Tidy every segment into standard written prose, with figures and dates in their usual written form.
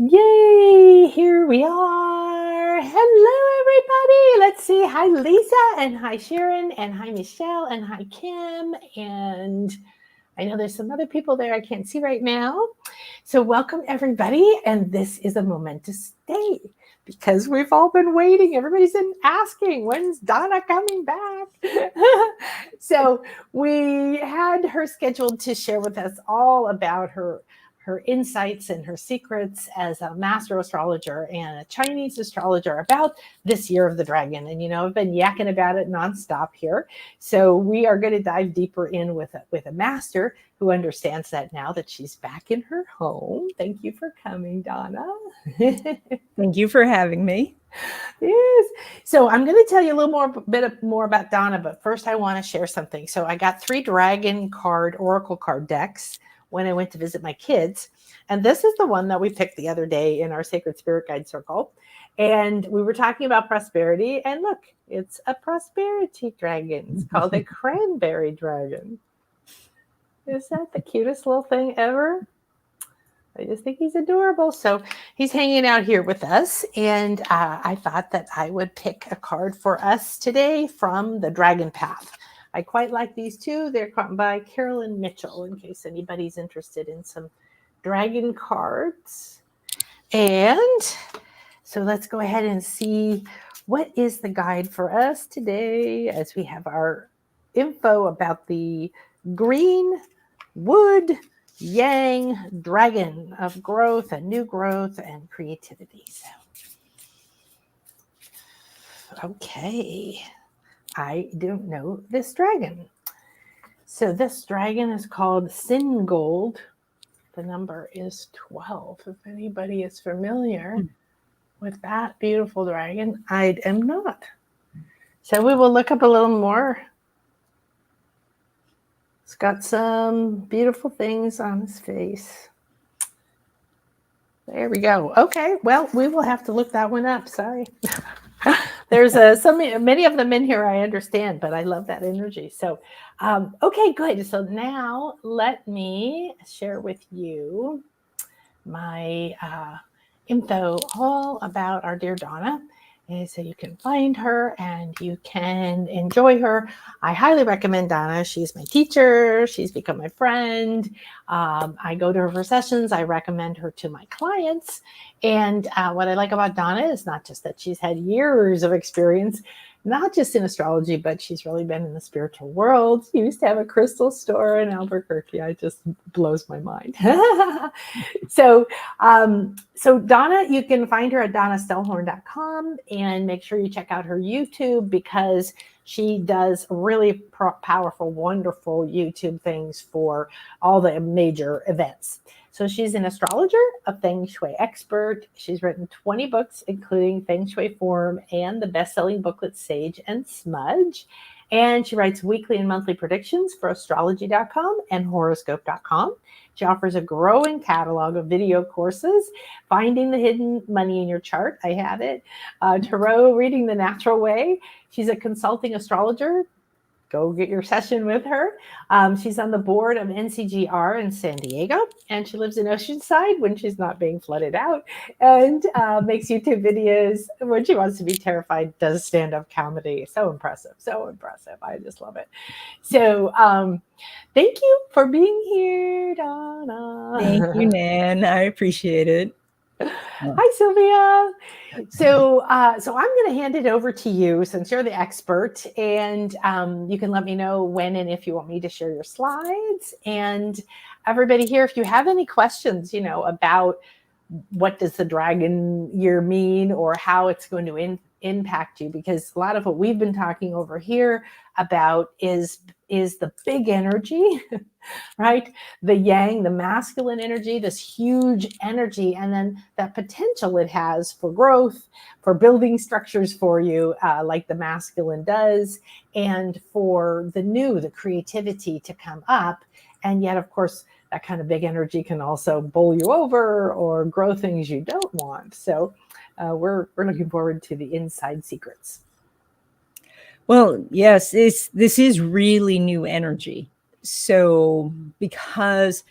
Yay! Here we are. Hello, everybody. Let's see. Hi, Lisa, and hi, Sharon, and hi, Michelle, and hi, Kim. And I know there's some other people there I can't see right now. So, welcome, everybody. And this is a momentous day because we've all been waiting. Everybody's been asking, when's Donna coming back? So, we had her scheduled to share with us all about her insights and her secrets as a master astrologer and a Chinese astrologer about this year of the dragon. And, I've been yakking about it nonstop here. So we are going to dive deeper in with a master who understands that now that she's back in her home. Thank you for coming, Donna. Thank you for having me. Yes. So I'm going to tell you a little bit more about Donna, but first I want to share something. So I got 3 dragon card, oracle card decks when I went to visit my kids. And this is the one that we picked the other day in our Sacred Spirit Guide Circle. And we were talking about prosperity. And look, it's a prosperity dragon. It's called a cranberry dragon. Is that the cutest little thing ever? I just think he's adorable. So he's hanging out here with us. And I thought that I would pick a card for us today from the Dragon Path. I quite like these two. They're by Carolyn Mitchell, in case anybody's interested in some dragon cards. And so let's go ahead and see what is the guide for us today as we have our info about the green wood yang dragon of growth and new growth and creativity. So, okay. I don't know this dragon. So this dragon is called Sin Gold. The number is 12. If anybody is familiar with that beautiful dragon, I am not. So we will look up a little more. It's got some beautiful things on his face. There we go. Okay, well, we will have to look that one up. Sorry. There's many of them in here I understand, but I love that energy. So, okay, good. So now let me share with you my info all about our dear Donna. And so you can find her and you can enjoy her. I highly recommend Donna. She's my teacher. She's become my friend. I go to her for sessions. I recommend her to my clients. And what I like about Donna is not just that she's had years of experience, not just in astrology, but she's really been in the spiritual world. She used to have a crystal store in Albuquerque. It just blows my mind. So Donna, you can find her at donnastellhorn.com and make sure you check out her YouTube because she does really powerful, wonderful YouTube things for all the major events. So she's an astrologer, a Feng Shui expert. She's written 20 books, including Feng Shui Form and the best-selling booklet Sage and Smudge. And she writes weekly and monthly predictions for astrology.com and horoscope.com. She offers a growing catalog of video courses, Finding the Hidden Money in Your Chart. I have it. Tarot Reading the Natural Way. She's a consulting astrologer. Go get your session with her. She's on the board of NCGR in San Diego, and she lives in Oceanside when she's not being flooded out, and makes YouTube videos when she wants to be terrified, does stand-up comedy. So impressive, so impressive. I just love it. So thank you for being here, Donna. Thank you, Nan. I appreciate it. Hi, Sylvia. So I'm going to hand it over to you since you're the expert, and you can let me know when and if you want me to share your slides. And everybody here, if you have any questions, about what does the dragon year mean or how it's going to impact you, because a lot of what we've been talking over here about is the big energy, right? The yang, the masculine energy, this huge energy, and then that potential it has for growth, for building structures for you, like the masculine does, and for the creativity to come up. And yet, of course, that kind of big energy can also bowl you over or grow things you don't want. So we're looking forward to the inside secrets. Well, yes, this is really new energy. So because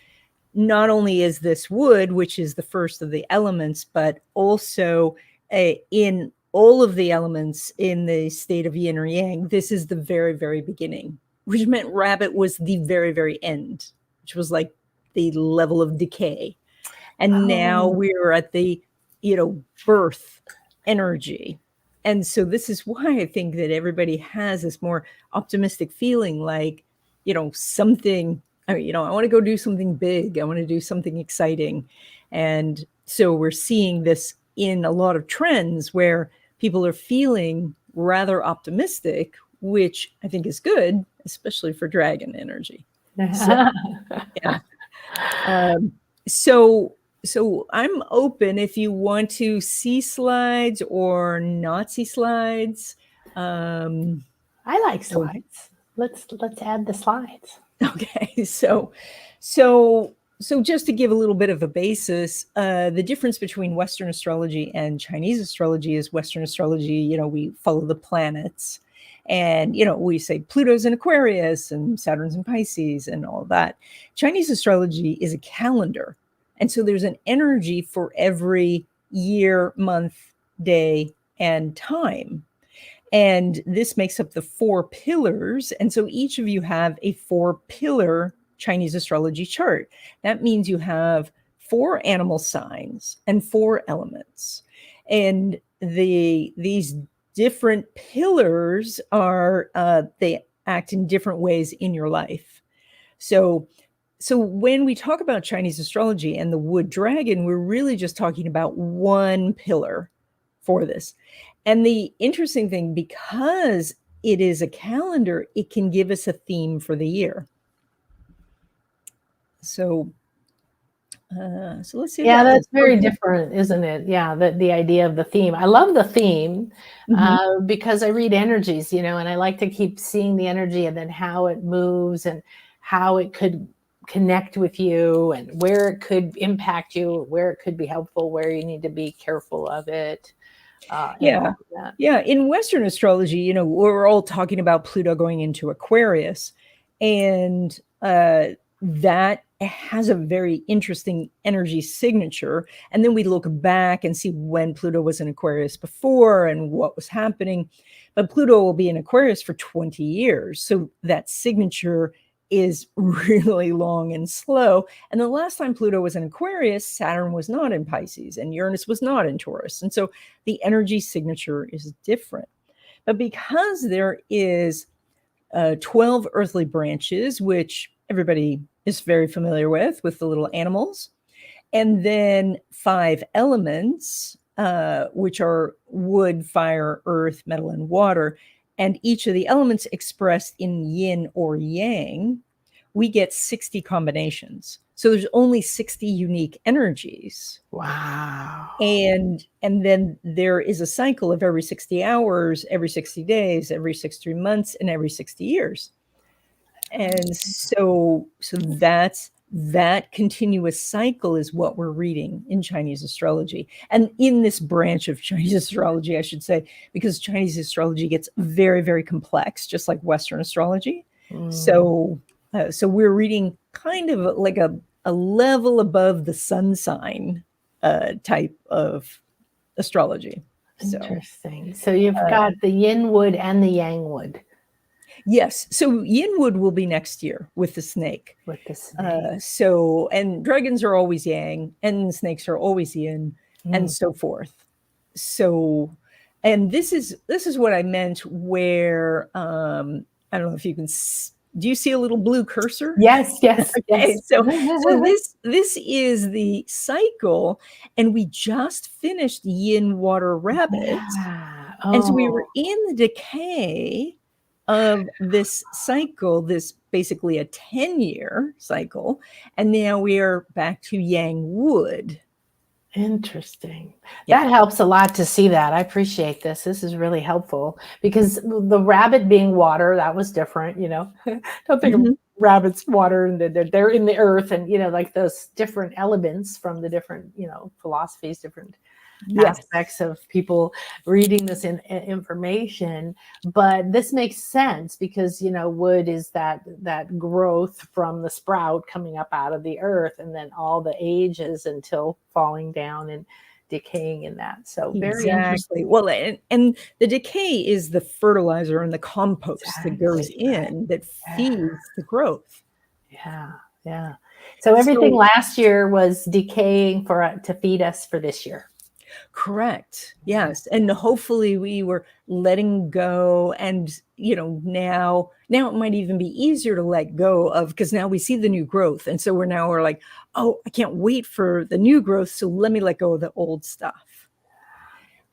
not only is this wood, which is the first of the elements, but also in all of the elements in the state of yin or yang, this is the very, very beginning, which meant rabbit was the very, very end, which was like the level of decay. And now we're at the, birth energy. And so this is why I think that everybody has this more optimistic feeling, like, something, I want to go do something big. I want to do something exciting. And so we're seeing this in a lot of trends where people are feeling rather optimistic, which I think is good, especially for dragon energy. So, yeah. So I'm open if you want to see slides or not see slides. I like slides. Let's add the slides. Okay, so just to give a little bit of a basis, the difference between Western astrology and Chinese astrology is Western astrology, we follow the planets. And, we say Pluto's in Aquarius and Saturn's in Pisces and all that. Chinese astrology is a calendar. And so there's an energy for every year, month, day, and time. And this makes up the 4 pillars. And so each of you have a 4-pillar Chinese astrology chart. That means you have 4 animal signs and 4 elements. And these different pillars are, they act in different ways in your life. So when we talk about Chinese astrology and the wood dragon, we're really just talking about one pillar for this. And the interesting thing, because it is a calendar, it can give us a theme for the year. So let's see. Yeah, that's very different, isn't it? Yeah, the idea of the theme. I love the theme because I read energies, and I like to keep seeing the energy and then how it moves and how it could connect with you and where it could impact you, where it could be helpful, where you need to be careful of it. Yeah. In Western astrology, we're all talking about Pluto going into Aquarius, and that has a very interesting energy signature. And then we look back and see when Pluto was in Aquarius before and what was happening. But Pluto will be in Aquarius for 20 years. So that signature is really long and slow. And the last time Pluto was in Aquarius, Saturn was not in Pisces and Uranus was not in Taurus. And so the energy signature is different. But because there is 12 earthly branches, which everybody is very familiar with the little animals, and then 5 elements, which are wood, fire, earth, metal, and water, and each of the elements expressed in yin or yang, we get 60 combinations. So there's only 60 unique energies. Wow. And then there is a cycle of every 60 hours, every 60 days, every 60 months, and every 60 years. And so that continuous cycle is what we're reading in Chinese astrology. And in this branch of Chinese astrology, I should say, because Chinese astrology gets very, very complex, just like Western astrology. So we're reading kind of like a level above the sun sign type of astrology. Interesting. So you've got the yin wood and the yang wood. Yes. So yin wood will be next year with the snake. And dragons are always yang and snakes are always yin and so forth. So, and this is what I meant where, I don't know if you can, do you see a little blue cursor? Yes. Okay, yes. So this is the cycle, and we just finished yin water rabbit. Yeah. And so we were in the decay of this cycle, this basically a 10-year cycle, and now we are back to yang wood. Interesting. Yeah. That helps a lot to see that. I appreciate this. This is really helpful because the rabbit being water, that was different, Don't think of rabbits water and they're in the earth and, like those different elements from the different, philosophies, different Yes. aspects of people reading this information. But this makes sense because, wood is that growth from the sprout coming up out of the earth, and then all the ages until falling down and decaying in that. So very interesting. Well, and the decay is the fertilizer and the compost that goes Exactly, right. in that feeds the growth. Yeah. So everything last year was decaying to feed us for this year. Correct. Yes. And hopefully we were letting go, and now it might even be easier to let go of, because now we see the new growth. And so we're like, oh, I can't wait for the new growth. So let me let go of the old stuff.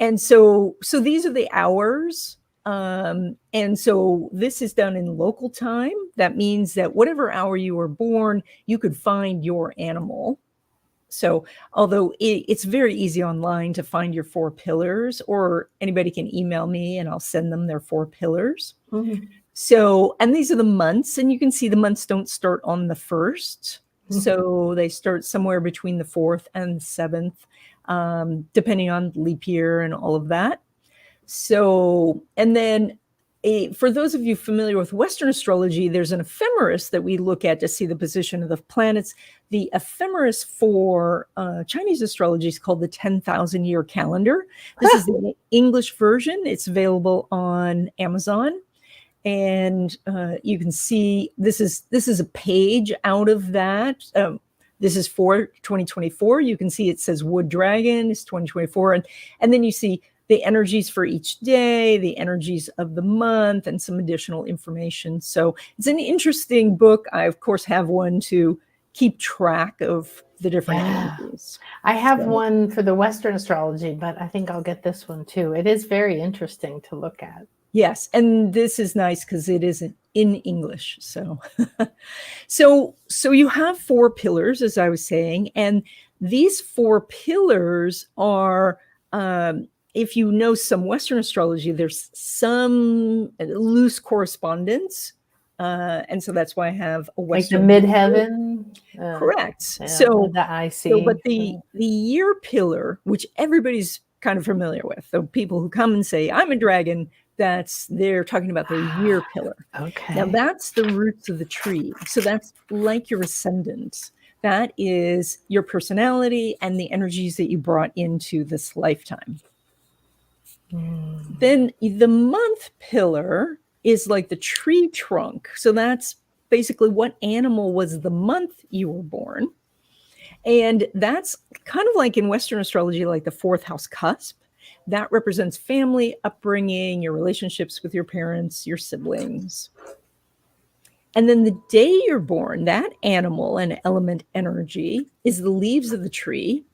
And so these are the hours. And so this is done in local time. That means that whatever hour you were born, you could find your animal. So although it's very easy online to find your 4 pillars, or anybody can email me and I'll send them their 4 pillars. Mm-hmm. So, and these are the months, and you can see the months don't start on the 1st. Mm-hmm. So they start somewhere between the 4th and 7th, depending on leap year and all of that. So, and then for those of you familiar with Western astrology, there's an ephemeris that we look at to see the position of the planets. The ephemeris for Chinese astrology is called the 10,000 year calendar. This is the English version. It's available on Amazon. And you can see this is a page out of that. This is for 2024. You can see it says Wood Dragon is 2024. And then you see the energies for each day, the energies of the month, and some additional information. So it's an interesting book. I, of course, have one to keep track of the different energies. I have one for the Western astrology, but I think I'll get this one too. It is very interesting to look at. Yes, and this is nice because it isn't in English. So, so you have 4 pillars, as I was saying, and these 4 pillars are, if you know some Western astrology, there's some loose correspondence. And so that's why I have a Western. Like the midheaven? Correct. Yeah, so I see. But the year pillar, which everybody's kind of familiar with, so people who come and say, I'm a dragon, they're talking about their year pillar. Okay. Now that's the roots of the tree. So that's like your ascendant. That is your personality and the energies that you brought into this lifetime. Then the month pillar is like the tree trunk. So that's basically what animal was the month you were born. And that's kind of like in Western astrology, like the 4th house cusp. That represents family, upbringing, your relationships with your parents, your siblings. And then the day you're born, that animal and element energy is the leaves of the tree.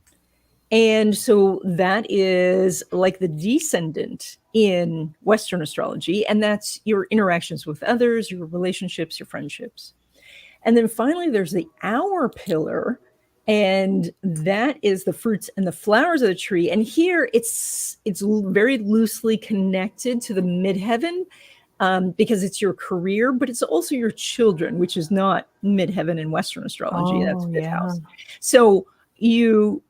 And so that is like the descendant in Western astrology. And that's your interactions with others, your relationships, your friendships. And then finally, there's the hour pillar. And that is the fruits and the flowers of the tree. And here it's very loosely connected to the midheaven, because it's your career, but it's also your children, which is not midheaven in Western astrology. That's 5th house. So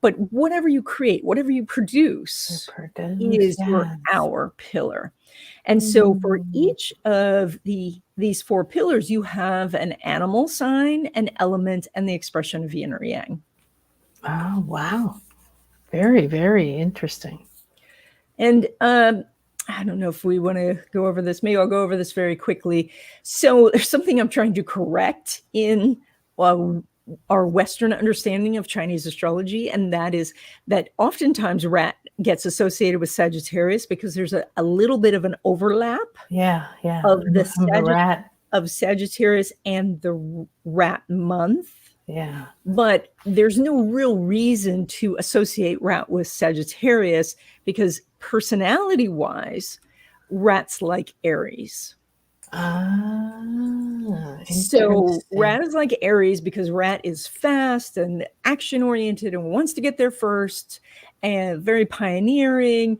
but whatever you create, whatever you produce is your hour pillar. And so for each of these 4 pillars, you have an animal sign, an element, and the expression of yin or yang. Oh, wow. Very, very interesting. And I don't know if we want to go over this. Maybe I'll go over this very quickly. So there's something I'm trying to correct in our Western understanding of Chinese astrology, and that is that oftentimes rat gets associated with Sagittarius because there's a little bit of an overlap of the rat of Sagittarius and the rat month. Yeah. But there's no real reason to associate rat with Sagittarius because personality-wise, rats like Aries. So rat is like Aries because rat is fast and action oriented and wants to get there first and very pioneering.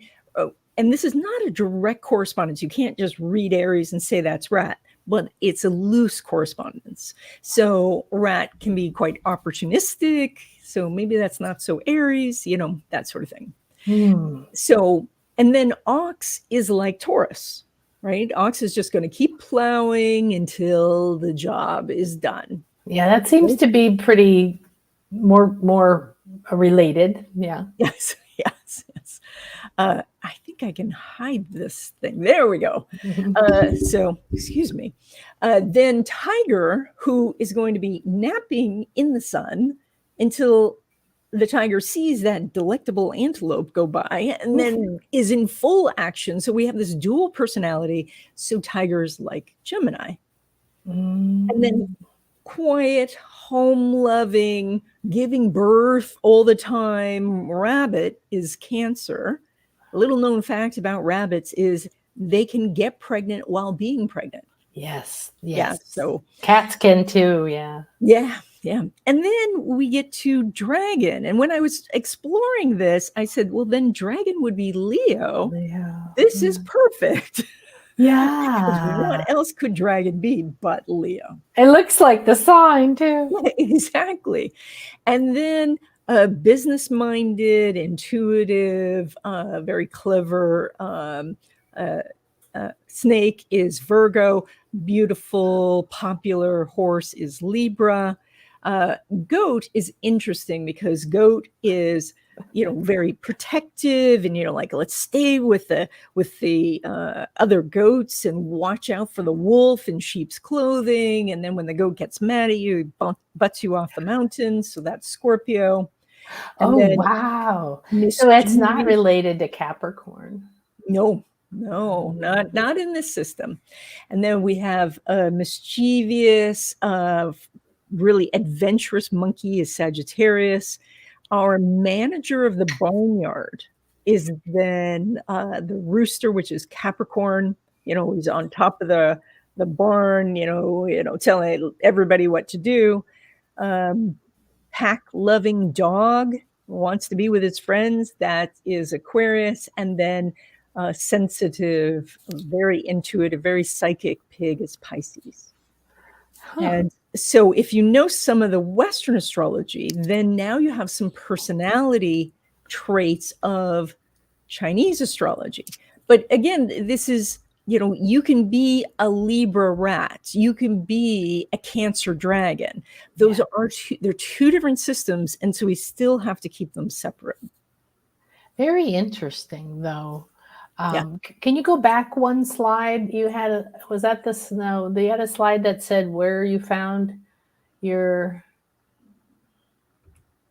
And this is not a direct correspondence. You can't just read Aries and say that's rat, but it's a loose correspondence. So rat can be quite opportunistic. So maybe that's not so Aries, that sort of thing. Hmm. So, and then Ox is like Taurus, right? Ox is just going to keep plowing until the job is done. Yeah, that seems to be pretty more related. Yeah. Yes, yes. I think I can hide this thing. There we go. So, excuse me. Then Tiger, who is going to be napping in the sun until the tiger sees that delectable antelope go by and then is in full action. So we have this dual personality. So Tiger's like Gemini. And then quiet, home loving, giving birth all the time Rabbit is Cancer. A little known fact about rabbits is they can get pregnant while being pregnant. Yes. Yeah. So cats can too. Yeah. Yeah. And then we get to Dragon. And when I was exploring this, I said, well, then Dragon would be Leo. This is perfect. Yeah. What else could Dragon be but Leo? It looks like the sign too. Exactly. And then business-minded, intuitive, very clever. Snake is Virgo. Beautiful, popular horse is Libra. Goat is interesting because goat is, very protective and, like, let's stay with the other goats and watch out for the wolf in sheep's clothing. And then when the goat gets mad at you, he butts you off the mountain. So that's Scorpio. And wow. So it's not related to Capricorn. No, not in this system. And then we have a mischievous, really adventurous monkey is Sagittarius. Our manager of the barnyard is then the rooster, which is Capricorn. He's on top of the barn, telling everybody what to do. Pack loving dog wants to be with his friends. That is Aquarius. And then sensitive, very intuitive, very psychic pig is Pisces. And so if you know some of the Western astrology, then now you have some personality traits of Chinese astrology. But again, this is, you can be a Libra rat, you can be a Cancer dragon. Those they're two different systems. And so we still have to keep them separate. Very interesting, though. Can you go back one slide? You had was that the snow? You had a slide that said where you found your.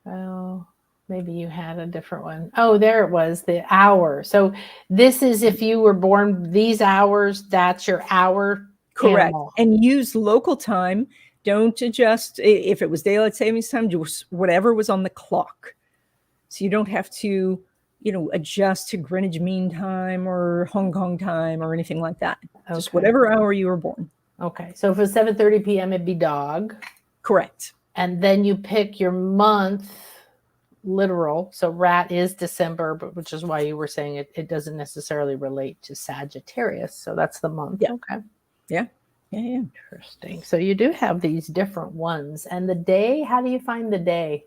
Oh, maybe you had a different one. Oh, there it was, the hour. So this is if you were born these hours. That's your hour. Correct. Animal. And use local time. Don't adjust if it was daylight savings time. Just whatever was on the clock. So you don't have to. Adjust to Greenwich Mean Time or Hong Kong time or anything like that. Okay. Just whatever hour you were born. Okay. So if it was 7:30 p.m., it'd be dog. Correct. And then you pick your month, literal. So rat is December, but which is why you were saying it doesn't necessarily relate to Sagittarius. So that's the month. Yeah. Okay. Yeah. Interesting. So you do have these different ones. And the day, how do you find the day?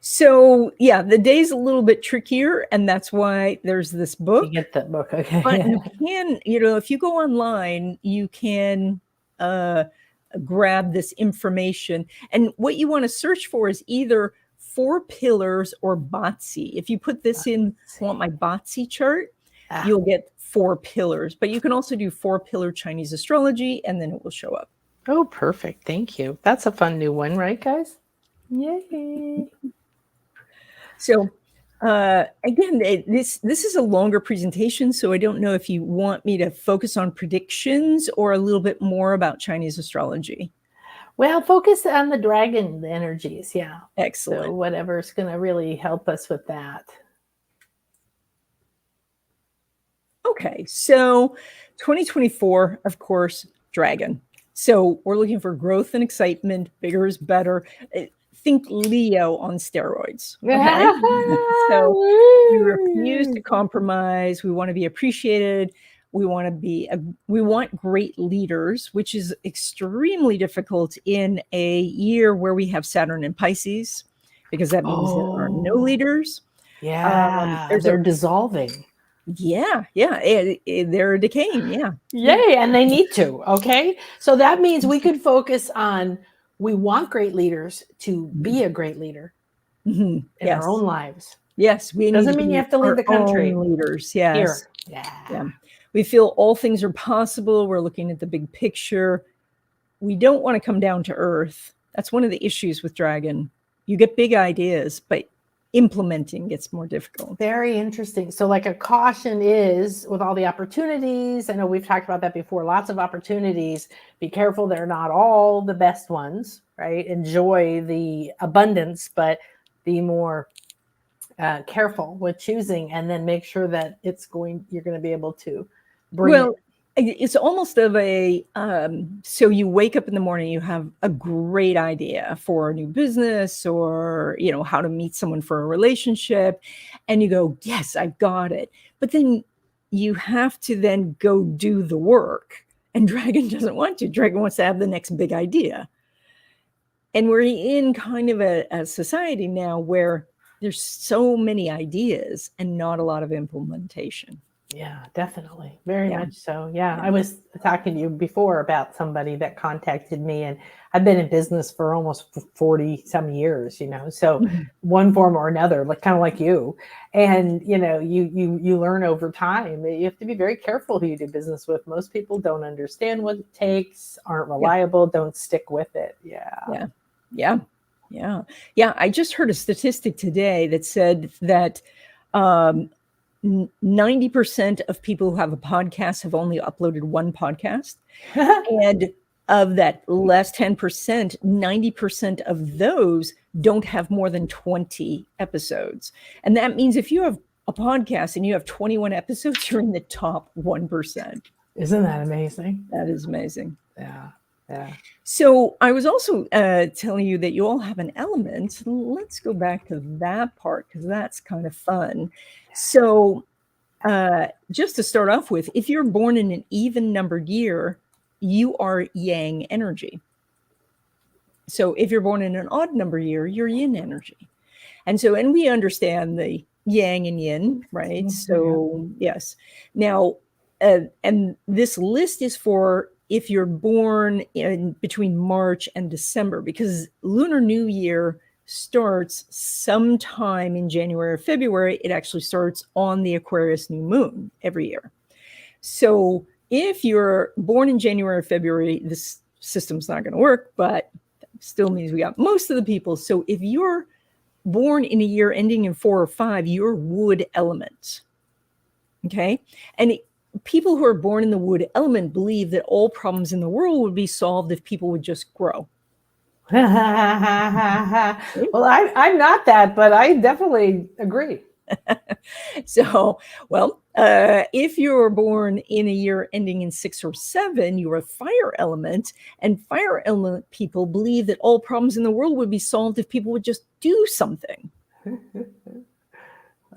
So the day's a little bit trickier, and that's why there's this book. You get that book, okay? But you can, if you go online, you can grab this information. And what you want to search for is either 4 pillars or Batsi. If you put this in, want my Batsi chart, you'll get 4 pillars. But you can also do 4-pillar Chinese astrology, and then it will show up. Oh, perfect. Thank you. That's a fun new one, right, guys? Yay. So again, this is a longer presentation, so I don't know if you want me to focus on predictions or a little bit more about Chinese astrology. Well, focus on the dragon energies. Yeah. Excellent. So whatever's going to really help us with that. Okay. So 2024, of course, dragon. So we're looking for growth and excitement. Bigger is better. Think Leo on steroids. Okay? So we refuse to compromise. We want to be appreciated. We want great leaders, which is extremely difficult in a year where we have Saturn in Pisces, because that means there are no leaders. Yeah, There's they're dissolving. yeah, they're decaying. Yeah. Yay, and they need to. Okay. So that means we could focus on, we want great leaders to be a great leader in Yes. our own lives. Yes. We need Doesn't to mean be you have to leave our the country. own leaders. Yes. Here. Yeah. We feel all things are possible. We're looking at the big picture. We don't want to come down to earth. That's one of the issues with Dragon. You get big ideas, but implementing gets more difficult. Very interesting. So like a caution is, with all the opportunities, I know we've talked about that before, lots of opportunities, be careful they're not all the best ones, right? Enjoy the abundance, but be more careful with choosing, and then make sure that you're going to be able to bring it. It's almost of a, so you wake up in the morning, you have a great idea for a new business, or, how to meet someone for a relationship. And you go, yes, I've got it. But then you have to then go do the work. And Dragon doesn't want to. Dragon wants to have the next big idea. And we're in kind of a society now where there's so many ideas and not a lot of implementation. Yeah, definitely. Very much so. Yeah. I was talking to you before about somebody that contacted me, and I've been in business for almost 40 some years, so one form or another, kind of like you. And, you learn over time. You have to be very careful who you do business with. Most people don't understand what it takes, aren't reliable, don't stick with it. Yeah. I just heard a statistic today that said that 90% of people who have a podcast have only uploaded one podcast. And of that last 10%, 90% of those don't have more than 20 episodes. And that means if you have a podcast and you have 21 episodes, you're in the top 1%. Isn't that amazing? That is amazing. Yeah. So I was also telling you that you all have an element. Let's go back to that part, because that's kind of fun. So just to start off with, if you're born in an even numbered year, you are yang energy. So if you're born in an odd number year, you're yin energy. And we understand the yang and yin, right? Mm-hmm. So yes. Now, and this list is for if you're born in between March and December, because Lunar New Year starts sometime in January or February. It actually starts on the Aquarius new moon every year. So if you're born in January or February, this system's not going to work, but still means we got most of the people. So if you're born in a year ending in 4 or 5, you're wood element. Okay. And people who are born in the wood element believe that all problems in the world would be solved if people would just grow. Well, I'm not that, but I definitely agree. So, if you're born in a year ending in 6 or 7, you're a fire element, and fire element people believe that all problems in the world would be solved if people would just do something.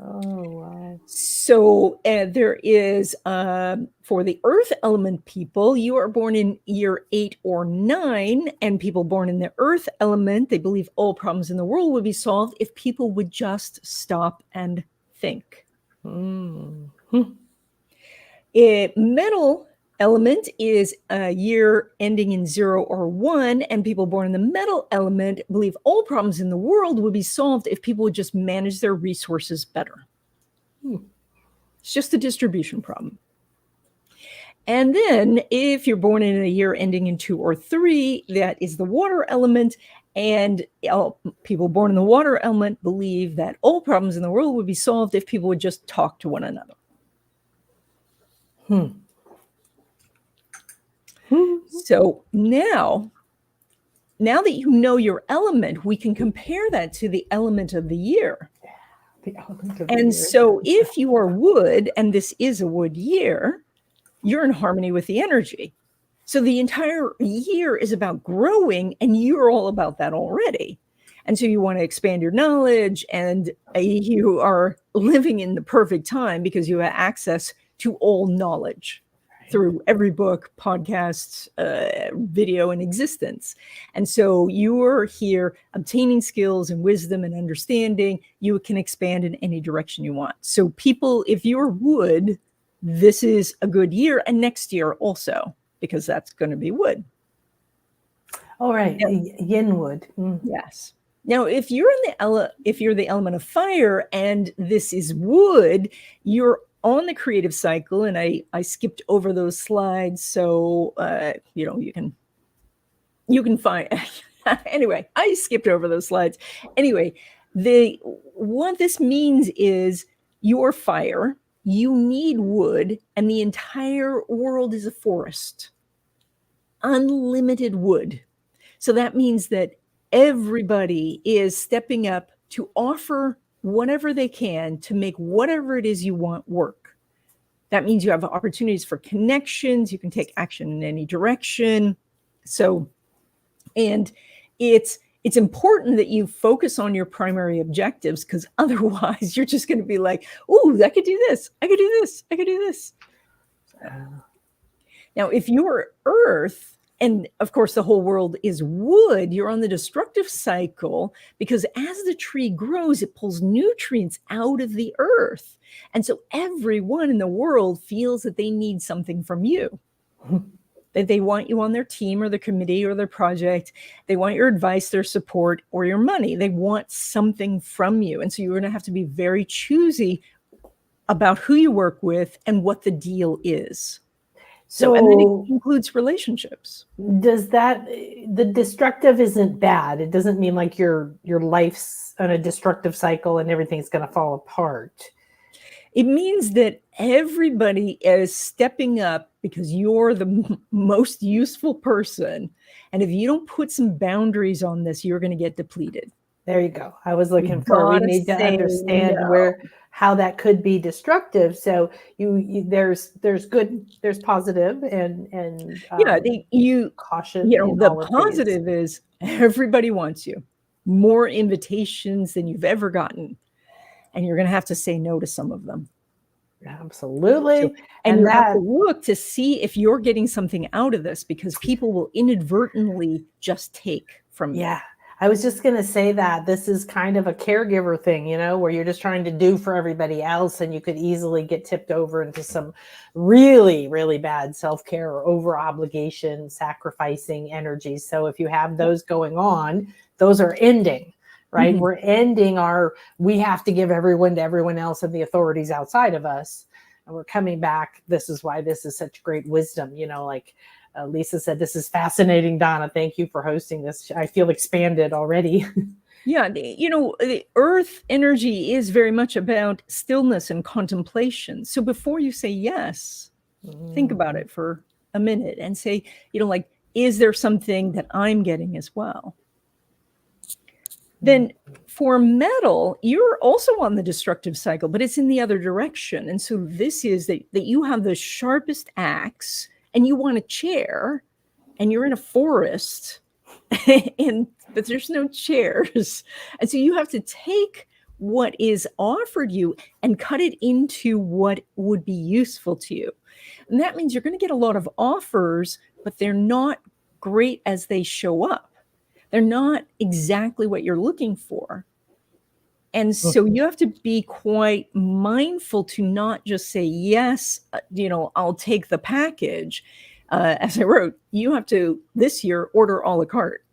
Oh, wow. So there is, for the earth element people, you are born in year 8 or 9, and people born in the earth element, they believe all problems in the world would be solved if people would just stop and think. Mm-hmm. Metal element is a year ending in 0 or 1, and people born in the metal element believe all problems in the world would be solved if people would just manage their resources better. It's just a distribution problem. And then if you're born in a year ending in 2 or 3, that is the water element, and people born in the water element believe that all problems in the world would be solved if people would just talk to one another. So now that you know your element, we can compare that to the element of the year. And so if you are wood, and this is a wood year, you're in harmony with the energy. So the entire year is about growing, and you're all about that already. And so you want to expand your knowledge, and you are living in the perfect time because you have access to all knowledge through every book, podcast, video in existence. And so you're here obtaining skills and wisdom and understanding. You can expand in any direction you want. So people, if you're wood, this is a good year, and next year also, because that's going to be wood. All right, yin wood. Yes. Now, if you're the element of fire and this is wood, you're on the creative cycle. And I skipped over those slides, so you can find. Anyway, I skipped over those slides. Anyway, what this means is you're fire. You need wood, and the entire world is a forest. Unlimited wood. So that means that everybody is stepping up to offer whatever they can to make whatever it is you want work. That means you have opportunities for connections. You can take action in any direction. So, and it's important that you focus on your primary objectives, because otherwise you're just going to be like, oh, I could do this. I could do this. I could do this. Now, if you're earth, and of course, the whole world is wood, you're on the destructive cycle, because as the tree grows, it pulls nutrients out of the earth. And so everyone in the world feels that they need something from you, that they want you on their team or their committee or their project. They want your advice, their support, or your money. They want something from you. And so you're going to have to be very choosy about who you work with and what the deal is. So, and then it includes relationships. Does that, the destructive isn't bad. It doesn't mean like your life's on a destructive cycle and everything's going to fall apart. It means that everybody is stepping up because you're the most useful person. And if you don't put some boundaries on this, you're going to get depleted. There you go. I was looking for, we need to understand how that could be destructive. So there's good, there's positive and caution. The positive is everybody wants you. More invitations than you've ever gotten. And you're going to have to say no to some of them. Absolutely. And you have to look to see if you're getting something out of this, because people will inadvertently just take from you. Yeah. I was just going to say that this is kind of a caregiver thing, where you're just trying to do for everybody else, and you could easily get tipped over into some really, really bad self-care or over obligation, sacrificing energies. So if you have those going on, those are ending, right? Mm-hmm. We're ending we have to give everyone to everyone else and the authorities outside of us. And we're coming back. This is why this is such great wisdom, like Lisa said, this is fascinating, Donna. Thank you for hosting this. I feel expanded already. Yeah, the earth energy is very much about stillness and contemplation. So before you say yes, think about it for a minute and say, is there something that I'm getting as well? Then for metal, you're also on the destructive cycle, but it's in the other direction. And so this is that you have the sharpest axe, and you want a chair, and you're in a forest, but there's no chairs. And so you have to take what is offered you and cut it into what would be useful to you. And that means you're going to get a lot of offers, but they're not great as they show up. They're not exactly what you're looking for. And so you have to be quite mindful to not just say, yes, I'll take the package. As I wrote, you have to this year order a la carte.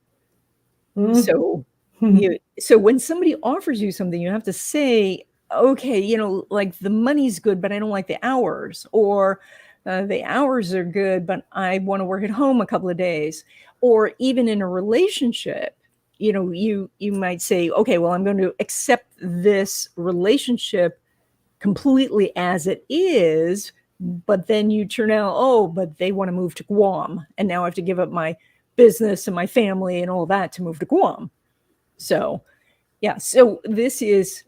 So when somebody offers you something, you have to say, okay, like the money's good, but I don't like the hours, or the hours are good, but I want to work at home a couple of days. Or even in a relationship, you might say, okay, well, I'm going to accept this relationship completely as it is, but then you turn out, but they want to move to Guam, and now I have to give up my business and my family and all that to move to Guam. So, so this is,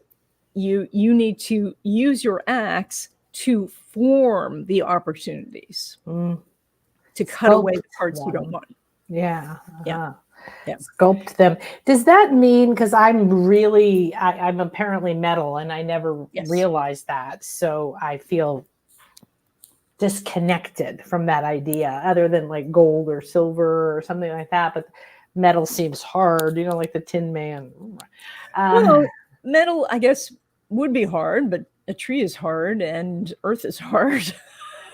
you need to use your axe to form the opportunities, to cut away the parts you don't want. Yeah. Sculpt them. Does that mean, because I'm apparently metal, and I never realized that. So I feel disconnected from that idea, other than like gold or silver or something like that. But metal seems hard, like the Tin Man. Well, metal, I guess, would be hard, but a tree is hard and earth is hard.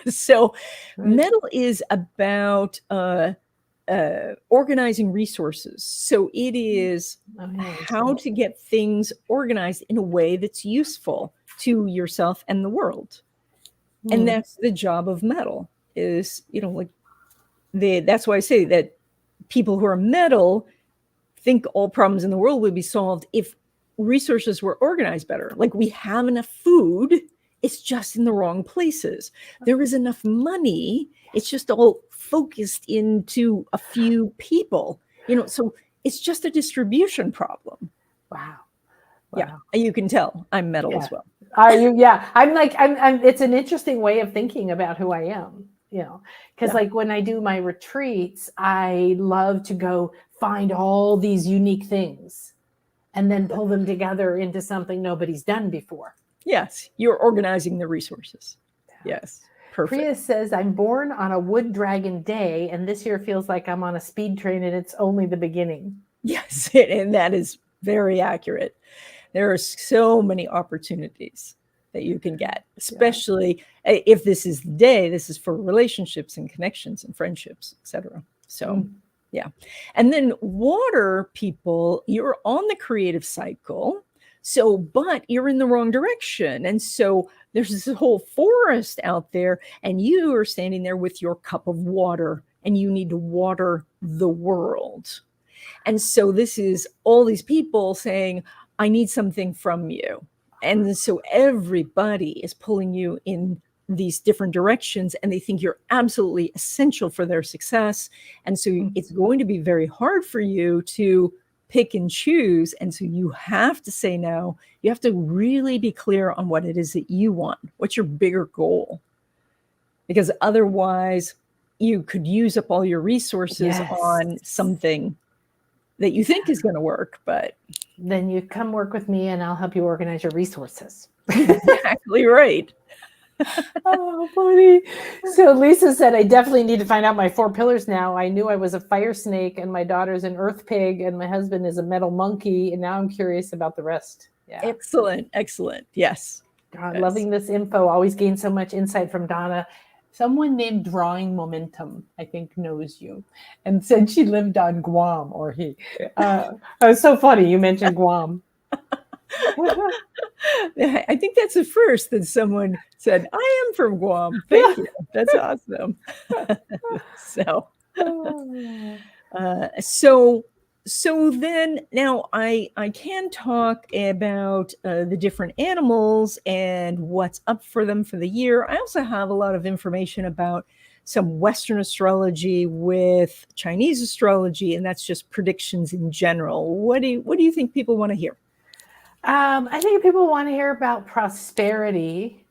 So metal is about organizing resources. So it is how to get things organized in a way that's useful to yourself and the world. And that's the job of metal is, that's why I say that people who are metal think all problems in the world would be solved if resources were organized better. Like we have enough food, it's just in the wrong places. There is enough money, it's just all focused into a few people, so it's just a distribution problem. Wow. Yeah, you can tell I'm metal as well. Are you? Yeah, I'm it's an interesting way of thinking about who I am, because like when I do my retreats, I love to go find all these unique things and then pull them together into something nobody's done before. Yes, you're organizing the resources. Yes, perfect. Priya says, I'm born on a wood dragon day, and this year feels like I'm on a speed train and it's only the beginning. Yes, and that is very accurate. There are so many opportunities that you can get, especially if this is the day, this is for relationships and connections and friendships, etc. So, yeah. And then water people, you're on the creative cycle. So, but you're in the wrong direction. And so there's this whole forest out there, and you are standing there with your cup of water, and you need to water the world. And so this is all these people saying, I need something from you. And so everybody is pulling you in these different directions, and they think you're absolutely essential for their success. And so it's going to be very hard for you to pick and choose. And so you have to say no. You have to really be clear on what it is that you want. What's your bigger goal? Because otherwise you could use up all your resources on something that you think is going to work, but then you come work with me and I'll help you organize your resources. Exactly right. Oh, funny. So Lisa said, I definitely need to find out my 4 pillars now. I knew I was a fire snake, and my daughter's an earth pig, and my husband is a metal monkey. And now I'm curious about the rest. Yeah. Excellent. Excellent. Yes. Loving this info. Always gain so much insight from Donna. Someone named Drawing Momentum, I think, knows you, and said she lived on Guam, or he. It was so funny. You mentioned Guam. I think that's the first that someone said, I am from Guam. Thank you. That's awesome. So then now I can talk about the different animals and what's up for them for the year. I also have a lot of information about some Western astrology with Chinese astrology, and that's just predictions in general. What do you think people want to hear? I think people want to hear about prosperity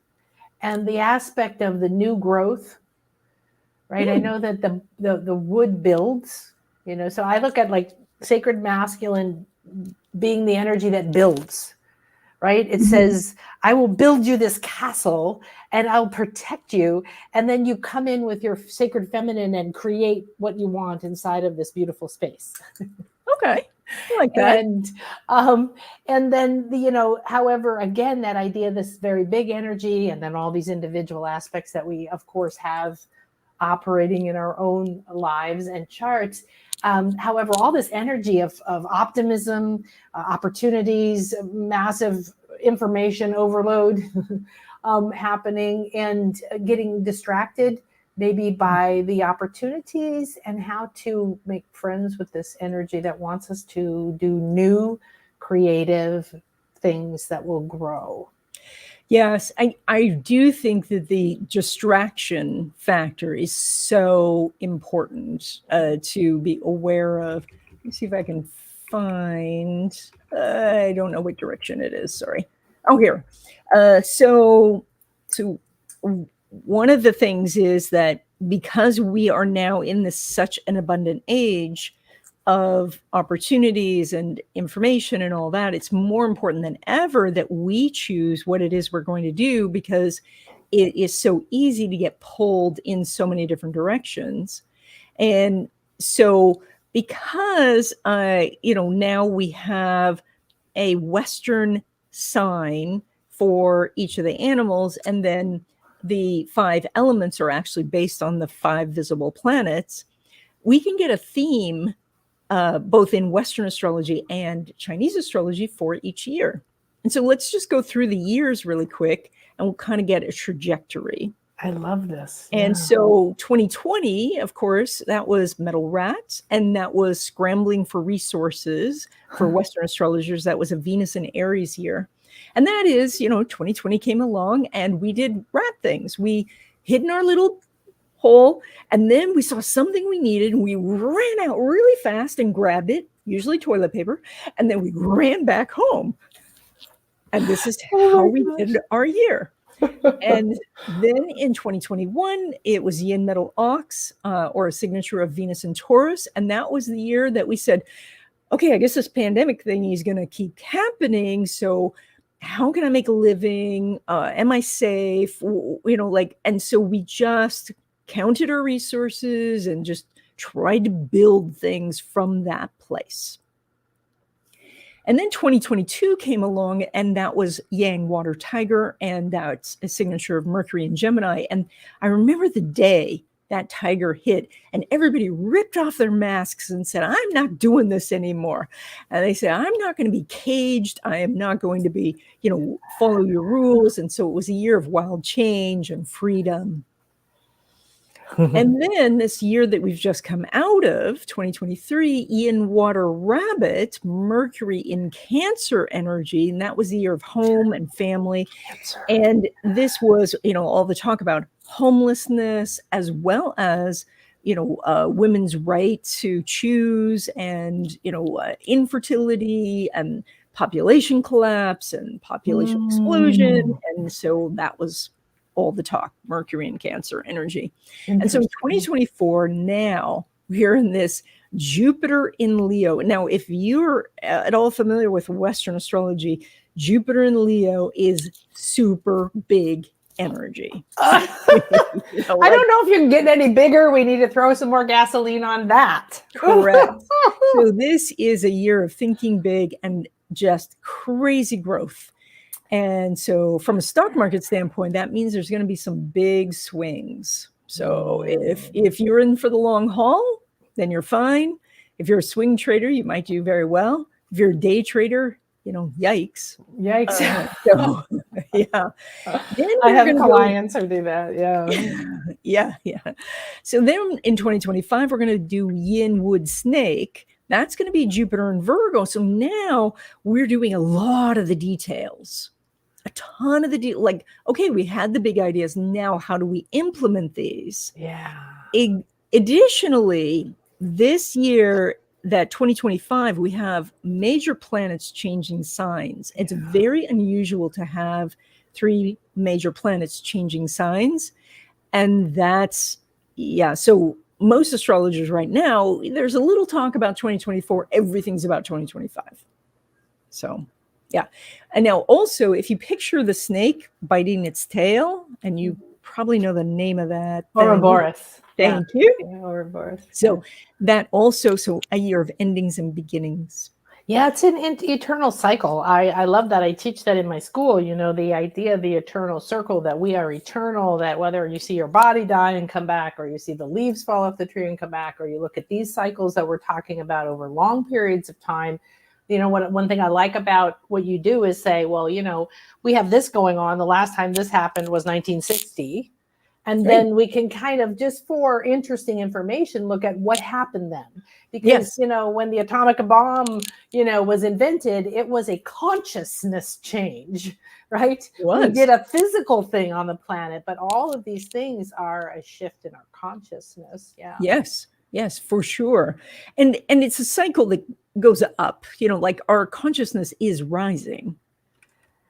and the aspect of the new growth, right? I know that the wood builds, so I look at like sacred masculine being the energy that builds, right? It says, I will build you this castle and I'll protect you. And then you come in with your sacred feminine and create what you want inside of this beautiful space. Okay. I like that. And then, however, again, that idea, this very big energy, and then all these individual aspects that we, of course, have operating in our own lives and charts. However, all this energy of optimism, opportunities, massive information overload happening, and getting distracted maybe by the opportunities, and how to make friends with this energy that wants us to do new, creative things that will grow. Yes, I do think that the distraction factor is so important to be aware of. Let me see if I can find, I don't know what direction it is, sorry. Oh, here. So one of the things is that because we are now in such an abundant age of opportunities and information and all that, it's more important than ever that we choose what it is we're going to do, because it is so easy to get pulled in so many different directions. And so because, now we have a Western sign for each of the animals, and then the 5 elements are actually based on the 5 visible planets, we can get a theme both in Western astrology and Chinese astrology for each year. And so let's just go through the years really quick, and we'll kind of get a trajectory. I love this. And Yeah. so 2020, of course, that was metal rats, and that was scrambling for resources for Western astrologers. That was a Venus and Aries year. And that is, 2020 came along and we did rat things. We hid in our little hole, and then we saw something we needed, and we ran out really fast and grabbed it, usually toilet paper, and then we ran back home. And this is how we did our year. And then in 2021, it was Yin Metal Ox, or a signature of Venus and Taurus. And that was the year that we said, okay, I guess this pandemic thing is going to keep happening. So how can I make a living? Am I safe? And so we just counted our resources and just tried to build things from that place. And then 2022 came along, and that was Yang Water Tiger, and that's a signature of Mercury and Gemini. And I remember the day that tiger hit, and everybody ripped off their masks and said, I'm not doing this anymore. And they said, I'm not going to be caged. I am not going to be, follow your rules. And so it was a year of wild change and freedom. And then this year that we've just come out of, 2023, in Water Rabbit, Mercury in Cancer energy, and that was the year of home and family. Cancer. And this was, all the talk about homelessness, as well as, women's right to choose, and, infertility and population collapse and population explosion. And so that was all the talk, Mercury and Cancer energy. And so in 2024, now we're in this Jupiter in Leo. Now, if you're at all familiar with Western astrology, Jupiter in Leo is super big energy. I don't know if you can get any bigger. We need to throw some more gasoline on that. Correct. So this is a year of thinking big and just crazy growth. And so from a stock market standpoint, that means there's going to be some big swings. So if you're in for the long haul, then you're fine. If you're a swing trader, you might do very well. If you're a day trader, yikes. Yikes. So, yeah. Then I have clients who do that. Yeah. Yeah. So then in 2025, we're going to do Yin Wood Snake. That's going to be Jupiter and Virgo. So now we're doing a lot of the details. A ton of the okay, we had the big ideas. Now, how do we implement these? Yeah. Additionally, this year, that 2025, we have major planets changing signs. It's very unusual to have 3 major planets changing signs. And that's, so most astrologers right now, there's a little talk about 2024. Everything's about 2025. So, yeah. And now also, if you picture the snake biting its tail, and you probably know the name of that. Ouroboros. Thank you. Yeah, Ouroboros. So that also, a year of endings and beginnings. Yeah, it's an eternal cycle. I love that. I teach that in my school, the idea of the eternal circle, that we are eternal, that whether you see your body die and come back, or you see the leaves fall off the tree and come back, or you look at these cycles that we're talking about over long periods of time. One thing I like about what you do is say, well, we have this going on. The last time this happened was 1960. And then we can kind of, just for interesting information, look at what happened then. Because, when the atomic bomb, was invented, it was a consciousness change, right? We did a physical thing on the planet, but all of these things are a shift in our consciousness. Yeah. Yes, for sure. And it's a cycle that goes up, like our consciousness is rising.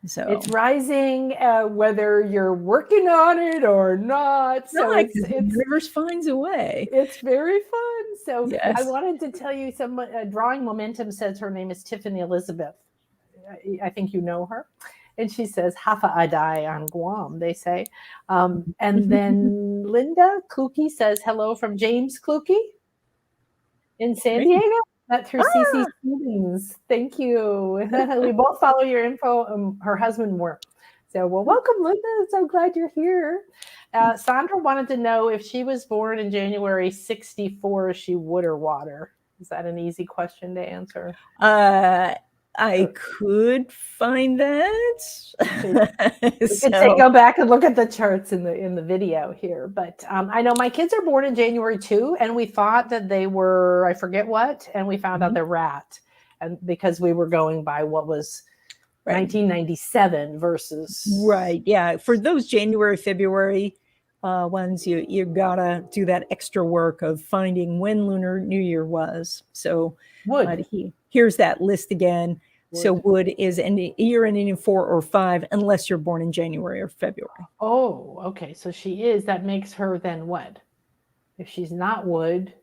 So it's rising, whether you're working on it or not. So the universe finds a way. It's very fun. So yes. I wanted to tell you, Drawing Momentum says her name is Tiffany Elizabeth. I think you know her. And she says, Hafa Adai on Guam, they say. And then Linda Kluke says, hello from James Kluke in San Great. Diego. Met through CC Stevens. Thank you. We both follow your info. Her husband more. So, well, welcome, Linda. I'm so glad you're here. Sandra wanted to know if she was born in January 64, is she wood or water? Is that an easy question to answer? I could find that. We could go back and look at the charts in the video here. But I know my kids are born in January too, and we thought that they were, I forget what, and we found out they're rat, and because we were going by what was 1997 versus right. Yeah, for those January, February ones, you gotta do that extra work of finding when Lunar New Year was. So wood. Here's that list again. Wood. So wood is a year ending in 4 or 5, unless you're born in January or February. Oh, okay. So she is. That makes her then what? If she's not wood.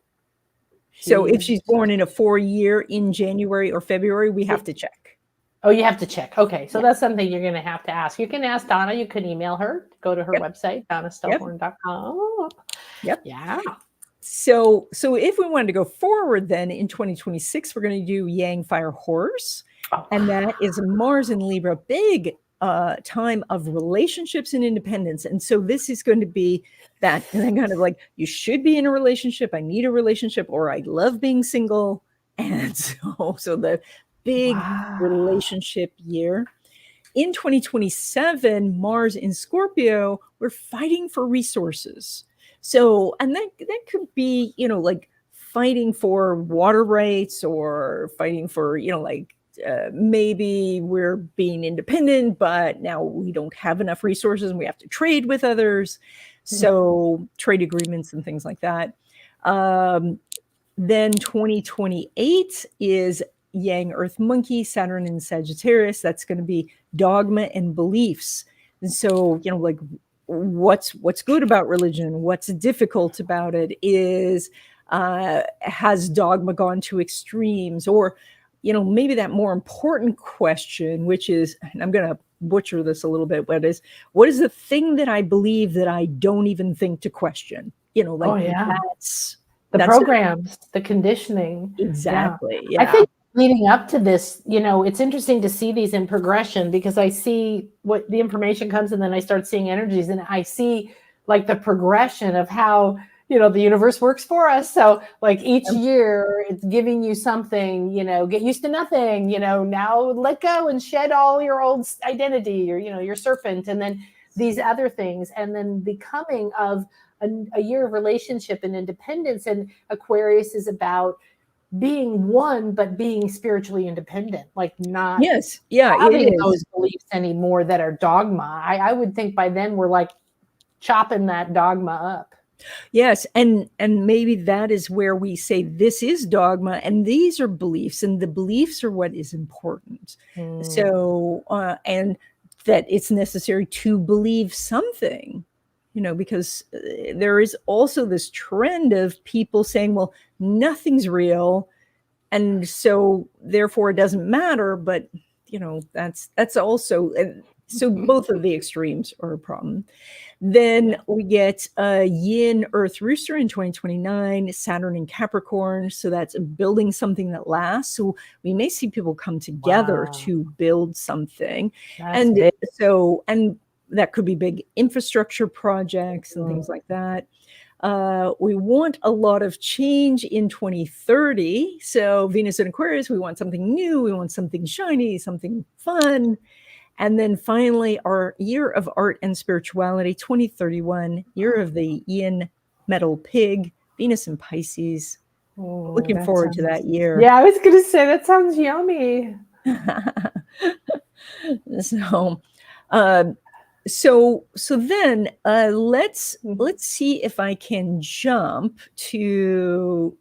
So if she's born in a 4 year in January or February, we have to check. Oh, you have to check. Okay. So that's something you're going to have to ask. You can ask Donna. You can email her. Go to her website, donnastellhorn.com. Yep. Yeah. So if we wanted to go forward then in 2026, we're going to do Yang Fire Horse. And that is Mars in Libra, big time of relationships and independence. And so this is going to be that kind of like, you should be in a relationship. I need a relationship, or I love being single. And so the big relationship year. In 2027, Mars in Scorpio, we're fighting for resources. So, and that could be, like fighting for water rights, or fighting for, maybe we're being independent, but now we don't have enough resources and we have to trade with others. So trade agreements and things like that. Then 2028 is Yang Earth Monkey, Saturn in Sagittarius. That's going to be dogma and beliefs. And so, what's good about religion, what's difficult about it, is has dogma gone to extremes? Or maybe that more important question, which is, and I'm going to butcher this a little bit, but what is the thing that I believe that I don't even think to question? That's the programs, the conditioning. Exactly. Yeah. I think leading up to this, it's interesting to see these in progression, because I see what the information comes, and then I start seeing energies, and I see like the progression of how, the universe works for us. So like each year it's giving you something, get used to nothing, now let go and shed all your old identity, or, your serpent, and then these other things, and then becoming of a year of relationship and independence. And Aquarius is about being one, but being spiritually independent, like not having those beliefs anymore that are dogma. I would think by then we're like chopping that dogma up. Yes. And maybe that is where we say this is dogma and these are beliefs, and the beliefs are what is important. So, and that it's necessary to believe something, because there is also this trend of people saying, well, nothing's real, and so therefore it doesn't matter. But, that's also, so both of the extremes are a problem. Then we get Yin Earth Rooster in 2029, Saturn in Capricorn. So that's building something that lasts. So we may see people come together to build something. And that could be big infrastructure projects and things like that. We want a lot of change in 2030. So Venus in Aquarius, we want something new. We want something shiny, something fun. And then finally, our year of art and spirituality, 2031, year of the Yin metal pig, Venus in Pisces. Looking forward to that year. Yeah, I was going to say, that sounds yummy. So then let's see if I can jump to,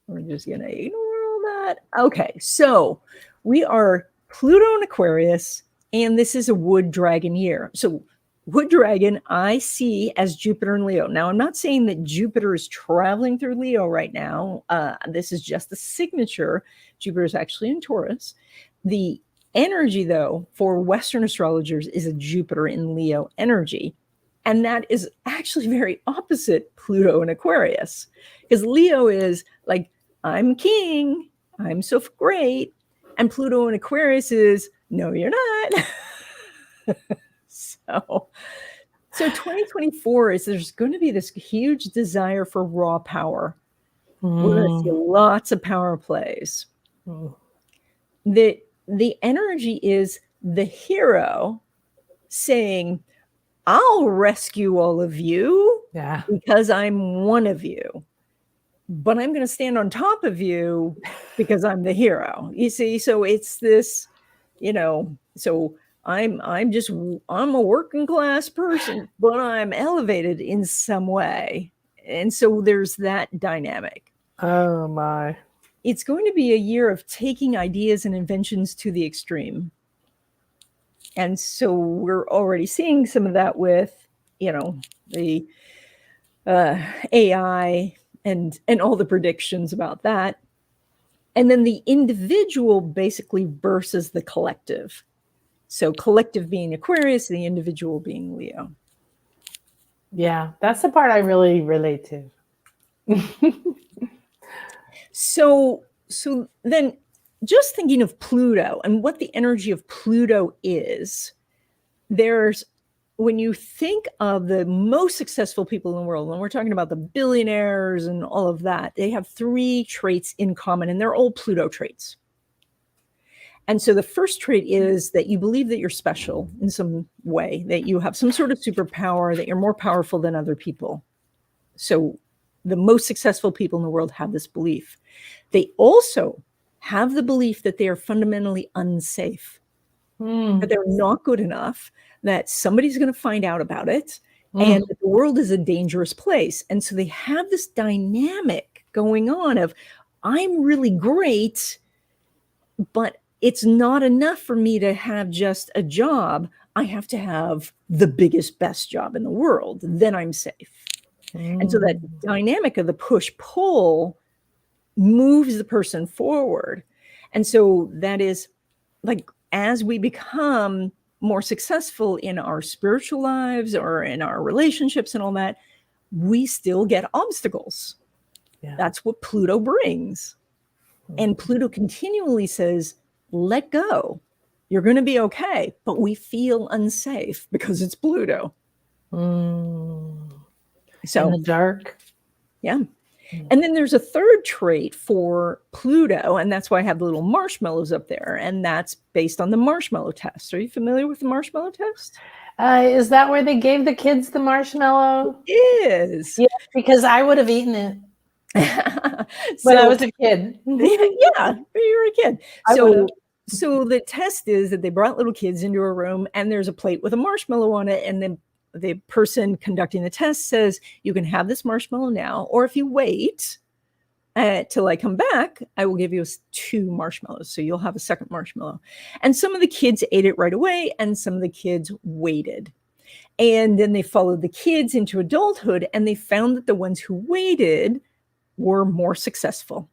we're just going to ignore all that. Okay, so we are Pluto in Aquarius, and this is a wood dragon year. So wood dragon, I see as Jupiter in Leo. Now, I'm not saying that Jupiter is traveling through Leo right now. This is just the signature. Jupiter is actually in Taurus. The energy, though, for Western astrologers is a Jupiter in Leo energy. And that is actually very opposite Pluto in Aquarius. Because Leo is like, I'm king, I'm so great. And Pluto in Aquarius is, no, you're not. So 2024 is there's going to be this huge desire for raw power. We're going to see lots of power plays. The energy is the hero saying, I'll rescue all of you because I'm one of you. But I'm going to stand on top of you because I'm the hero. You see, so it's this, so I'm a working class person, but I'm elevated in some way. And so there's that dynamic. Oh my. It's going to be a year of taking ideas and inventions to the extreme. And so we're already seeing some of that with, the AI and all the predictions about that. And then the individual basically versus the collective. So collective being Aquarius, the individual being Leo. Yeah, that's the part I really relate to. So then just thinking of Pluto and what the energy of Pluto is, when you think of the most successful people in the world, and we're talking about the billionaires and all of that, they have 3 traits in common, and they're all Pluto traits. And so the first trait is that you believe that you're special in some way, that you have some sort of superpower, that you're more powerful than other people. So the most successful people in the world have this belief. They also have the belief that they are fundamentally unsafe, that they're not good enough, that somebody's going to find out about it, and that the world is a dangerous place. And so they have this dynamic going on of, I'm really great, but it's not enough for me to have just a job. I have to have the biggest, best job in the world. Then I'm safe. And so that dynamic of the push-pull moves the person forward. And so that is like, as we become more successful in our spiritual lives or in our relationships and all that, we still get obstacles. Yeah. That's what Pluto brings. And Pluto continually says, let go. You're going to be okay. But we feel unsafe because it's Pluto. So in the dark. Yeah. And then there's a third trait for Pluto, and that's why I have the little marshmallows up there, and that's based on the marshmallow test. Are you familiar with the marshmallow test? Is that where they gave the kids the marshmallow? It is. Yeah, because I would have eaten it when I was a kid. Yeah, when you were a kid. So the test is that they brought little kids into a room, and there's a plate with a marshmallow on it, and then the person conducting the test says, you can have this marshmallow now, or if you wait till I come back, I will give you 2 marshmallows. So you'll have a second marshmallow. And some of the kids ate it right away, and some of the kids waited. And then they followed the kids into adulthood, and they found that the ones who waited were more successful.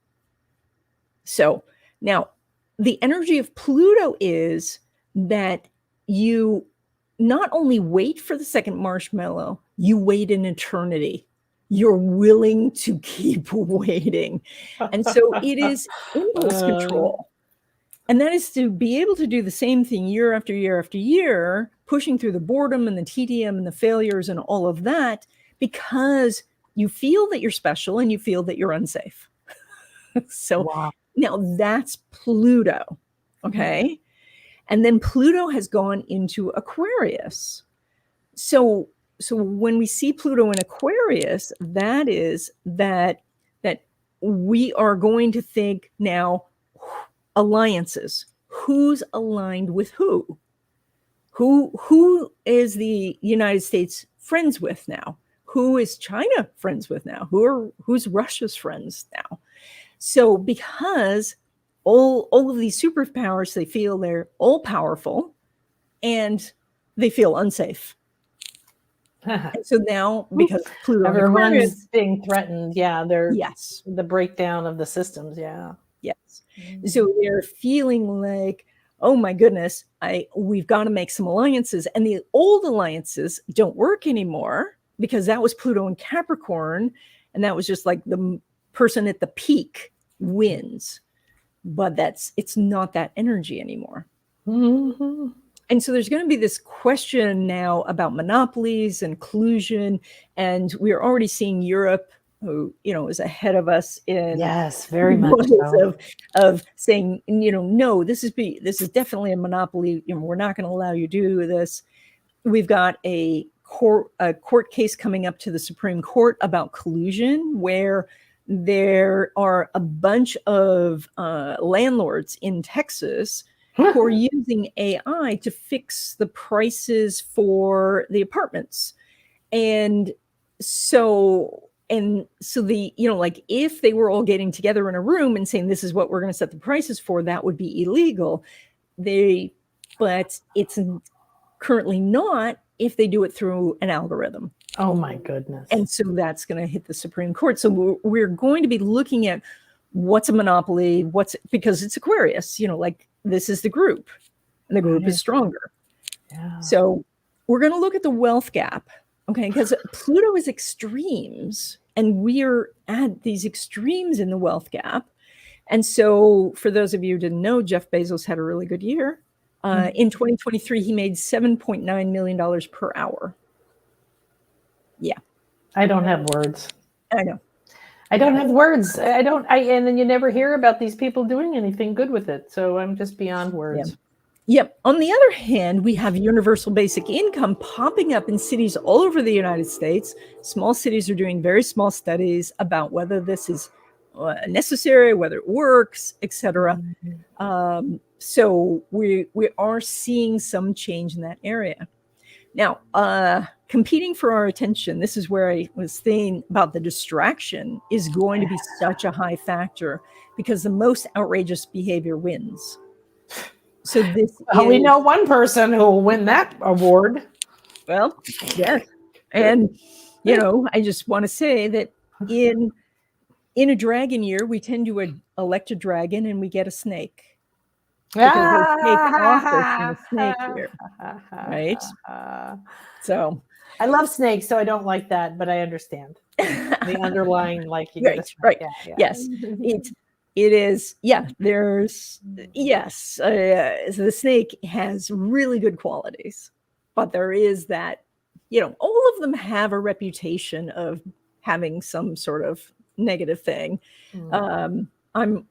So now the energy of Pluto is that you not only wait for the second marshmallow, you wait an eternity. You're willing to keep waiting. And so it is impulse control. And that is to be able to do the same thing year after year after year, pushing through the boredom and the tedium and the failures and all of that, because you feel that you're special and you feel that you're unsafe. So now that's Pluto. Okay. And then Pluto has gone into Aquarius. So when we see Pluto in Aquarius, that is that we are going to think now alliances. Who's aligned with who? Who is the United States friends with now? Who is China friends with now? Who's Russia's friends now? So because all of these superpowers, they feel they're all powerful and they feel unsafe. And so now, because Pluto everyone's being threatened, they're the breakdown of the systems, Yes. So they're feeling like, oh my goodness, we've got to make some alliances. And the old alliances don't work anymore because that was Pluto in Capricorn. And that was just like the person at the peak wins. But it's not that energy anymore. Mm-hmm. And so there's going to be this question now about monopolies and collusion. And we're already seeing Europe, who, is ahead of us in yes, very much so. of saying, no, this is definitely a monopoly. We're not going to allow you to do this. We've got a court case coming up to the Supreme Court about collusion, where there are a bunch of landlords in Texas who are using AI to fix the prices for the apartments. And so the, like if they were all getting together in a room and saying, this is what we're going to set the prices for, that would be illegal. But it's currently not if they do it through an algorithm. Oh my goodness. And so that's going to hit the Supreme Court. So we're going to be looking at what's a monopoly, because it's Aquarius, like this is the group and the group is stronger. Yeah. So we're going to look at the wealth gap. Okay. Because Pluto is extremes and we're at these extremes in the wealth gap. And so for those of you who didn't know, Jeff Bezos had a really good year. In 2023, he made $7.9 million per hour. Yeah. I don't have words. I know. I don't have words. And then you never hear about these people doing anything good with it. So I'm just beyond words. Yep. On the other hand, we have universal basic income popping up in cities all over the United States. Small cities are doing very small studies about whether this is necessary, whether it works, etc. So we are seeing some change in that area. Now, competing for our attention, this is where I was saying about the distraction is going to be such a high factor because the most outrageous behavior wins. So we know one person who will win that award. Well, yes. And, I just want to say that in a dragon year, we tend to elect a dragon and we get a snake. Because they take office in the snake year, right? So I love snakes, so I don't like that, but I understand the underlying right. Yeah. Yes, it is. Yeah, there's the snake has really good qualities, but there is that all of them have a reputation of having some sort of negative thing. I'm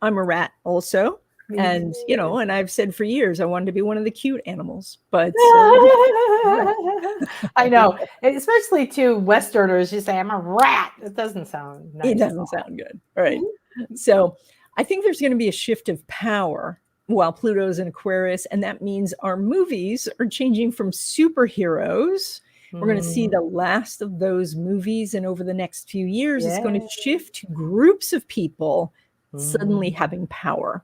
a rat also. And, and I've said for years, I wanted to be one of the cute animals, but. I know, especially to Westerners, you say, I'm a rat. It doesn't sound nice. It doesn't sound good. Right. So I think there's going to be a shift of power while Pluto's in Aquarius. And that means our movies are changing from superheroes. We're going to see the last of those movies. And over the next few years, it's going to shift to groups of people suddenly having power.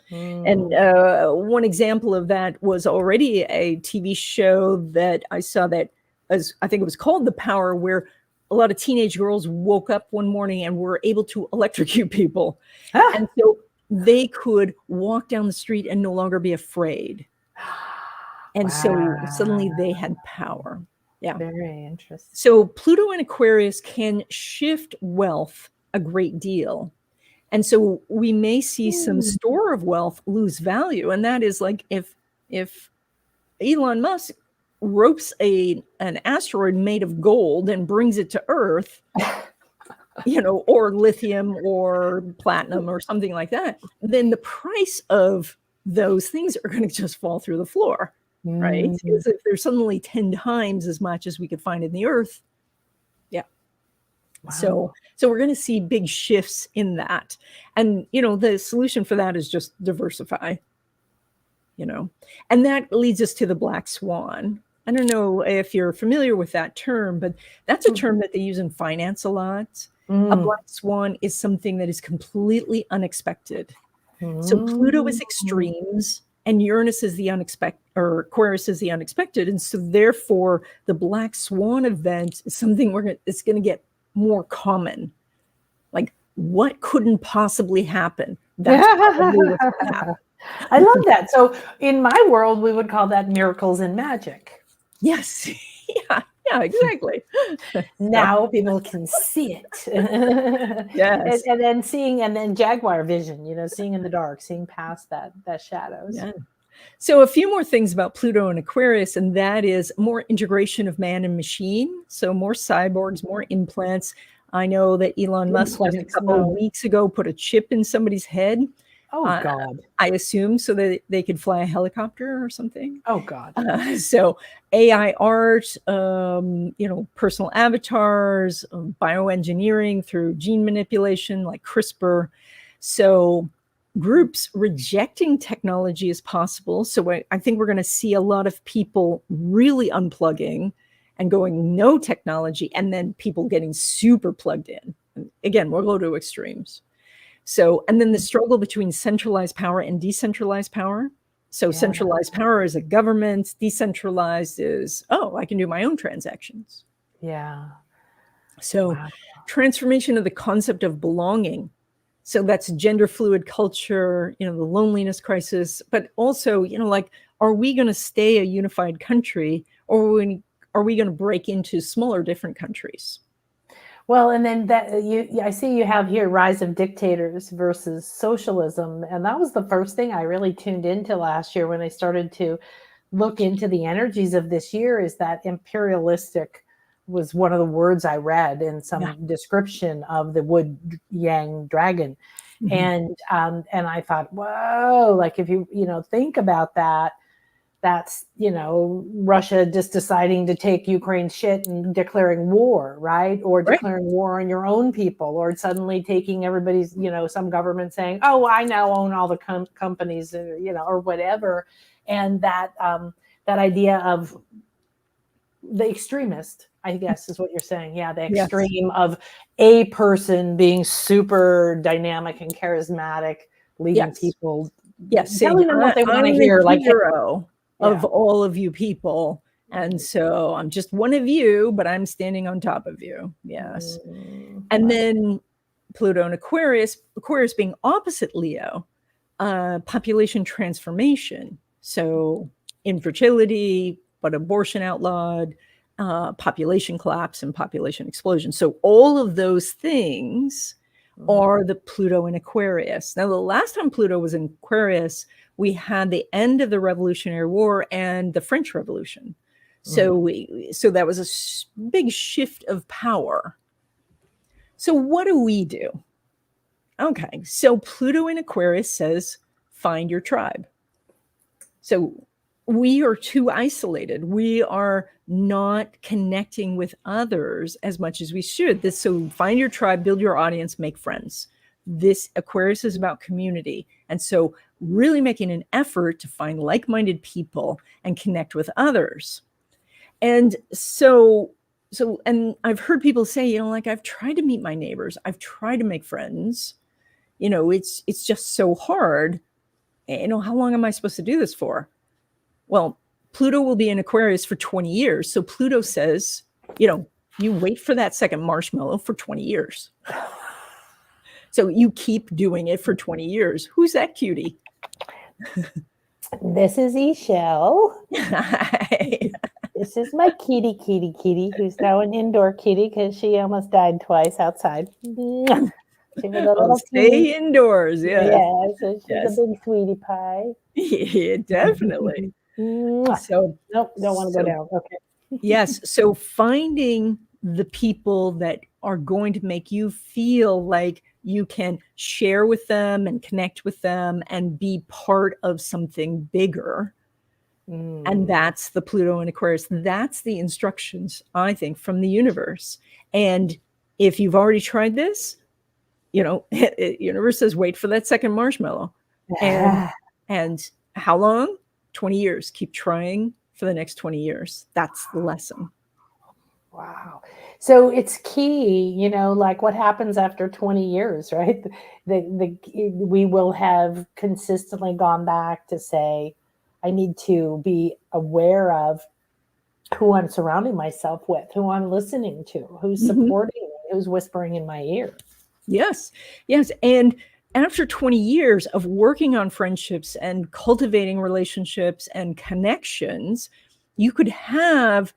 And one example of that was already a TV show that I saw that, I think it was called The Power, where a lot of teenage girls woke up one morning and were able to electrocute people. And so they could walk down the street and no longer be afraid. And so suddenly they had power. Yeah. Very interesting. So Pluto in Aquarius can shift wealth a great deal. And so we may see some store of wealth lose value. And that is like if Elon Musk ropes an asteroid made of gold and brings it to Earth, or lithium or platinum or something like that, then the price of those things are going to just fall through the floor, right? Because if they're suddenly 10 times as much as we could find in the Earth. Yeah. Wow. So we're going to see big shifts in that. And, the solution for that is just diversify, and that leads us to the black swan. I don't know if you're familiar with that term, but that's a term that they use in finance a lot. A black swan is something that is completely unexpected. So Pluto is extremes and Uranus is the unexpected, or Aquarius is the unexpected. And so therefore the black swan event is something it's going to get more common. Like, what couldn't possibly happen? That's probably what's going to happen. I love that. So in my world, we would call that miracles and magic. Yes. Yeah, exactly. Now people can see it. Yes. And then seeing, and then jaguar vision, seeing in the dark, seeing past that shadows. Yeah. So a few more things about Pluto and Aquarius, and that is more integration of man and machine. So more cyborgs, more implants. I know that Elon Musk just a couple of weeks ago put a chip in somebody's head. Oh, God. I assume so that they could fly a helicopter or something. Oh, God. So AI art, personal avatars, bioengineering through gene manipulation like CRISPR. So groups rejecting technology is possible. So I think we're going to see a lot of people really unplugging and going no technology, and then people getting super plugged in. Again, we'll go to extremes. So, and then the struggle between centralized power and decentralized power. So centralized power is a government, decentralized is, I can do my own transactions. Yeah. So transformation of the concept of belonging. So that's gender fluid culture, the loneliness crisis, but also, are we going to stay a unified country, or are we going to break into smaller different countries? Well, and then I see you have here rise of dictators versus socialism. And that was the first thing I really tuned into last year when I started to look into the energies of this year, is that imperialistic was one of the words I read in some description of the wood yang dragon. Mm-hmm. And I thought, whoa, like if you think about that, that's, Russia just deciding to take Ukraine's shit and declaring war, right? Or declaring war on your own people, or suddenly taking everybody's, some government saying, oh, I now own all the companies, or whatever. And that idea of the extremist, I guess, is what you're saying. Yeah, the extreme of a person being super dynamic and charismatic, leading people, telling them what they want to hear, like hero of all of you people. And so I'm just one of you, but I'm standing on top of you. Yes. And then Pluto and Aquarius being opposite Leo, population transformation. So infertility, but abortion outlawed, population collapse and population explosion. So all of those things are the Pluto in Aquarius. Now, the last time Pluto was in Aquarius, we had the end of the Revolutionary War and the French Revolution. So so that was a big shift of power. So what do we do? Okay, so Pluto in Aquarius says, find your tribe. So we are too isolated. We are not connecting with others as much as we should. So find your tribe, build your audience, make friends. This Aquarius is about community. And so really making an effort to find like-minded people and connect with others. And so, and I've heard people say, I've tried to meet my neighbors. I've tried to make friends. It's just so hard. How long am I supposed to do this for? Well, Pluto will be in Aquarius for 20 years. So Pluto says, you wait for that second marshmallow for 20 years. So you keep doing it for 20 years. Who's that cutie? This is Eshell. This is my kitty, who's now an indoor kitty because she almost died twice outside. She was a little stay indoors. Yeah. Yeah, so she's a big sweetie pie. Yeah, definitely. So nope, don't want to go down. Okay. Yes. So finding the people that are going to make you feel like you can share with them and connect with them and be part of something bigger. And that's the Pluto and Aquarius. That's the instructions, I think, from the universe. And if you've already tried this, universe says, wait for that second marshmallow. And how long? 20 years. Keep trying for the next 20 years. That's the lesson. Wow. So it's key, like what happens after 20 years, right? We will have consistently gone back to say, I need to be aware of who I'm surrounding myself with, who I'm listening to, who's supporting me, who's whispering in my ear. Yes. And after 20 years of working on friendships and cultivating relationships and connections, you could have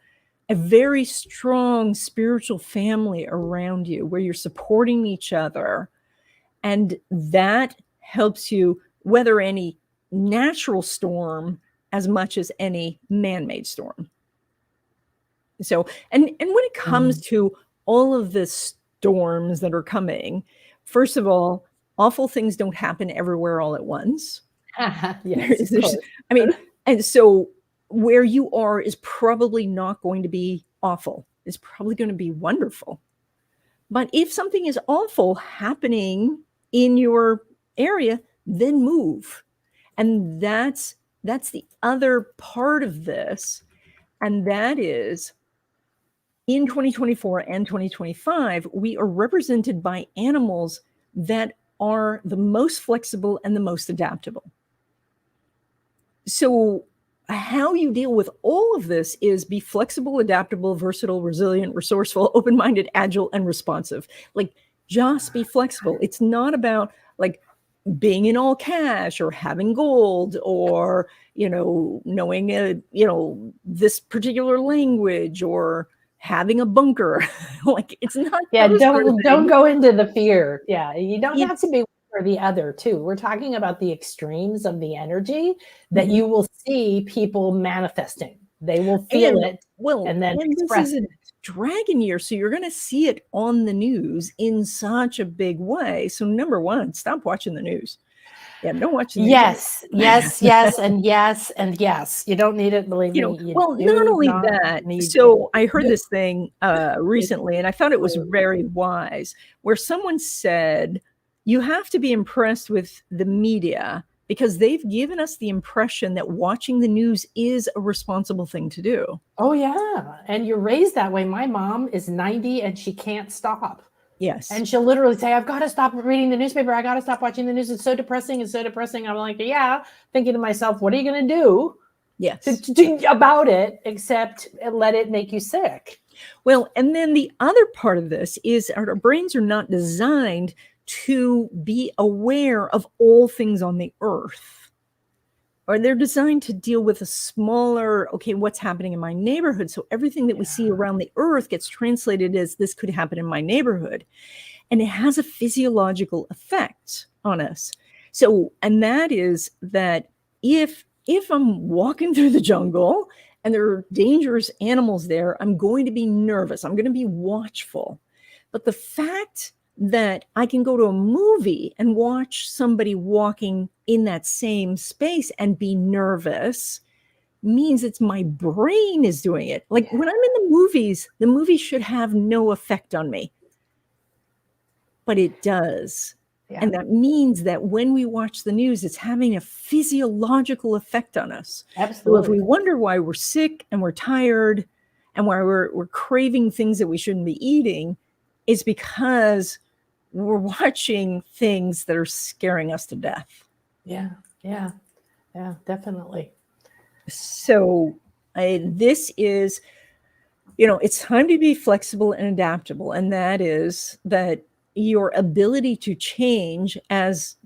a very strong spiritual family around you where you're supporting each other. And that helps you weather any natural storm as much as any man-made storm. So, and when it comes to all of the storms that are coming, first of all, awful things don't happen everywhere all at once. Yes, of course. I mean, and so where you are is probably not going to be awful. It's probably going to be wonderful. But if something is awful happening in your area, then move. And that's the other part of this. And that is, in 2024 and 2025, we are represented by animals that are the most flexible and the most adaptable. So how you deal with all of this is be flexible, adaptable, versatile, resilient, resourceful, open-minded, agile, and responsive. Like, just be flexible. It's not about like being in all cash or having gold or, knowing, this particular language or having a bunker. Like, it's not. Yeah, don't go into the fear. Yeah, you don't have to be one or the other too. We're talking about the extremes of the energy that you will see people manifesting. They will feel it and then express it. Dragon year, so you're going to see it on the news in such a big way. So number one, stop watching the news. Yeah, don't watch the news. Yes, and yes, and yes. You don't need it, believe me. Well, not only that. So I heard this thing recently, and I thought it was very wise, where someone said, you have to be impressed with the media because they've given us the impression that watching the news is a responsible thing to do. Oh, yeah. And you're raised that way. My mom is 90 and she can't stop. Yes. And she'll literally say, I've got to stop reading the newspaper. I got to stop watching the news. It's so depressing. It's so depressing. I'm like, yeah, thinking to myself, what are you going to do about it except let it make you sick? Well, and then the other part of this is our brains are not designed to be aware of all things on the earth, or they're designed to deal with a smaller, okay, what's happening in my neighborhood? So everything that we see around the earth gets translated as this could happen in my neighborhood. And it has a physiological effect on us. So, and that is that if I'm walking through the jungle and there are dangerous animals there, I'm going to be nervous. I'm going to be watchful. But the fact that I can go to a movie and watch somebody walking in that same space and be nervous means it's my brain is doing it. Like when I'm in the movie should have no effect on me, but it does. Yeah. And that means that when we watch the news, it's having a physiological effect on us. Absolutely. So if we wonder why we're sick and we're tired and why we're craving things that we shouldn't be eating, it's because we're watching things that are scaring us to death. Yeah, definitely. So this is, it's time to be flexible and adaptable. And that is that your ability to change as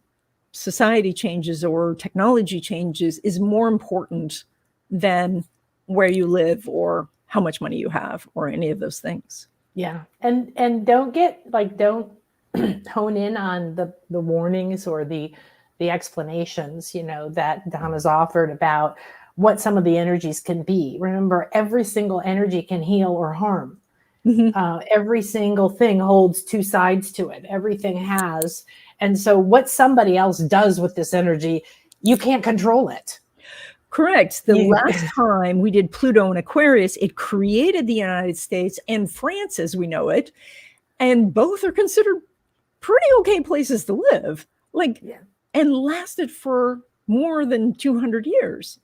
society changes or technology changes is more important than where you live or how much money you have or any of those things. Yeah. And don't hone in on the warnings or the explanations, that Donna's offered about what some of the energies can be. Remember, every single energy can heal or harm. Every single thing holds two sides to it. Everything has. And so what somebody else does with this energy, you can't control it. Correct. The last time we did Pluto and Aquarius, it created the United States and France as we know it. And both are considered pretty okay places to live. And lasted for more than 200 years.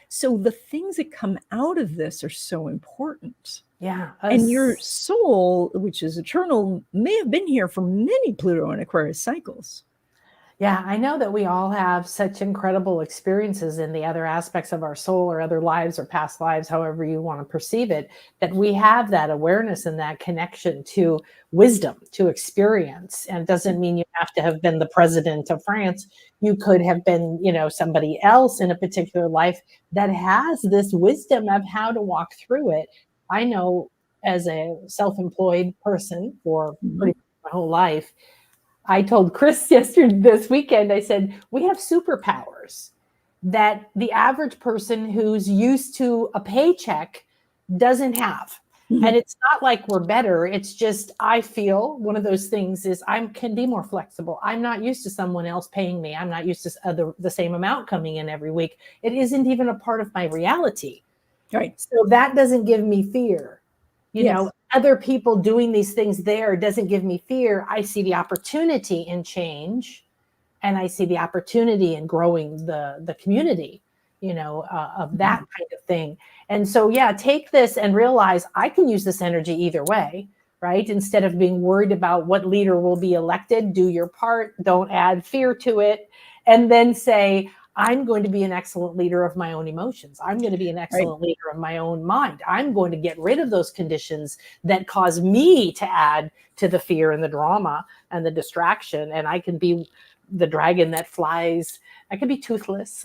So the things that come out of this are so important. Yeah. And your soul, which is eternal, may have been here for many Pluto and Aquarius cycles. Yeah, I know that we all have such incredible experiences in the other aspects of our soul or other lives or past lives, however you want to perceive it, that we have that awareness and that connection to wisdom, to experience. And it doesn't mean you have to have been the president of France. You could have been, somebody else in a particular life that has this wisdom of how to walk through it. I know as a self-employed person for Mhm. pretty much my whole life, I told Chris this weekend, I said, we have superpowers that the average person who's used to a paycheck doesn't have. And Mhm. it's not like we're better. It's just, I feel one of those things is I can be more flexible. I'm not used to someone else paying me. I'm not used to the same amount coming in every week. It isn't even a part of my reality. Right. So that doesn't give me fear. Yes. Other people doing these things there doesn't give me fear. I see the opportunity in change, and I see the opportunity in growing the community, of that Mhm. kind of thing. And so, yeah, take this and realize I can use this energy either way, right? Instead of being worried about what leader will be elected, do your part, don't add fear to it, and then say, I'm going to be an excellent leader of my own emotions. I'm going to be an Right. excellent leader of my own mind. I'm going to get rid of those conditions that cause me to add to the fear and the drama and the distraction. And I can be the dragon that flies. I can be toothless.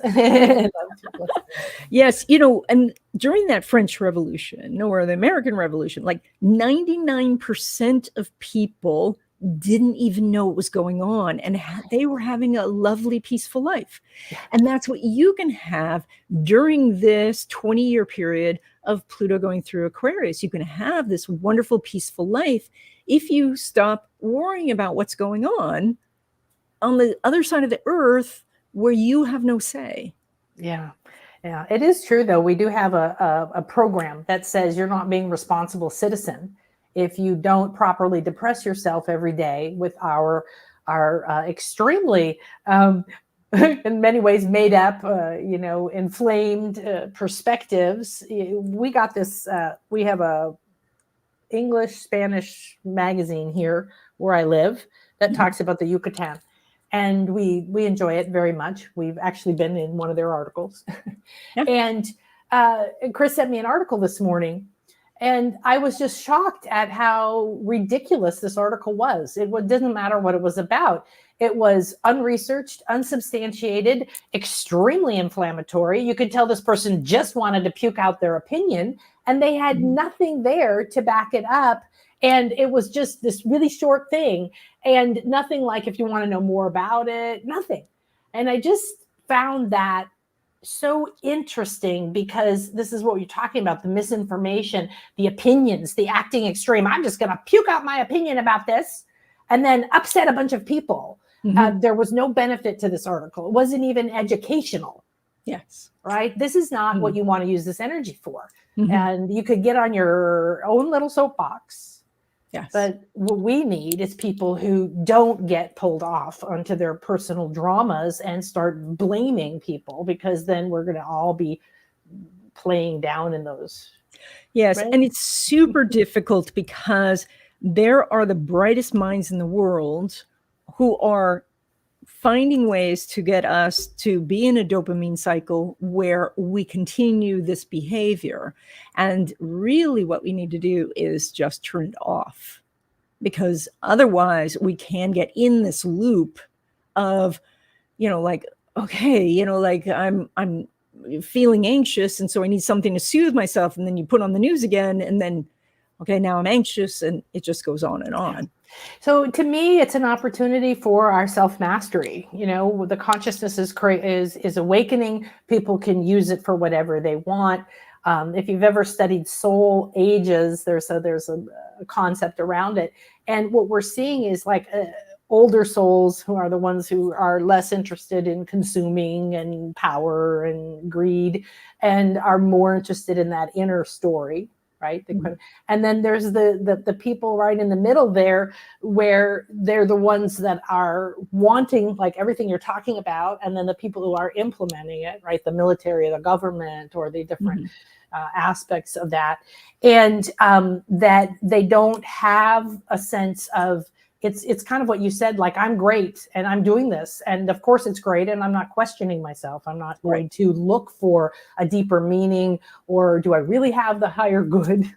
Yes, and during that French Revolution or the American Revolution, like 99% of people didn't even know what was going on, and they were having a lovely, peaceful life. Yeah. And that's what you can have during this 20-year period of Pluto going through Aquarius. You can have this wonderful, peaceful life if you stop worrying about what's going on the other side of the earth where you have no say. Yeah. Yeah. It is true, though. We do have a program that says you're not being responsible citizen if you don't properly depress yourself every day with our extremely in many ways made up, inflamed perspectives. We got this. We have a English Spanish magazine here where I live that Mhm. talks about the Yucatan, and we enjoy it very much. We've actually been in one of their articles, Yeah. and Chris sent me an article this morning. And I was just shocked at how ridiculous this article was. It didn't matter what it was about. It was unresearched, unsubstantiated, extremely inflammatory. You could tell this person just wanted to puke out their opinion, and they had Mhm. nothing there to back it up. And it was just this really short thing, and nothing like, if you want to know more about it, nothing. And I just found that so interesting, because this is what you're talking about, the misinformation, the opinions, the acting extreme. I'm just going to puke out my opinion about this and then upset a bunch of people. Mhm. There was no benefit to this article. It wasn't even educational, Yes. right? This is not what Mhm. you want to use this energy for. Mhm. And you could get on your own little soapbox. Yes. But what we need is people who don't get pulled off onto their personal dramas and start blaming people, because then we're going to all be playing down in those. Yes, Right? and it's super difficult because there are the brightest minds in the world who are finding ways to get us to be in a dopamine cycle where we continue this behavior. And really, what we need to do is just turn it off, because otherwise we can get in this loop of, like, okay, like I'm feeling anxious, and so I need something to soothe myself, and then you put on the news again, and then, okay, now I'm anxious, and it just goes on and Yeah. on. So to me, it's an opportunity for our self-mastery. The consciousness is awakening. People can use it for whatever they want. If you've ever studied soul ages, there's a concept around it. And what we're seeing is like older souls, who are the ones who are less interested in consuming and power and greed, and are more interested in that inner story, right? Mhm. And then there's the people right in the middle there, where they're the ones that are wanting, like, everything you're talking about, and then the people who are implementing it, right? The military, the government, or the different Mhm. aspects of that. And that they don't have a sense of it's kind of what you said, like, I'm great and I'm doing this. And of course it's great. And I'm not questioning myself. I'm not going to look for a deeper meaning, or do I really have the higher good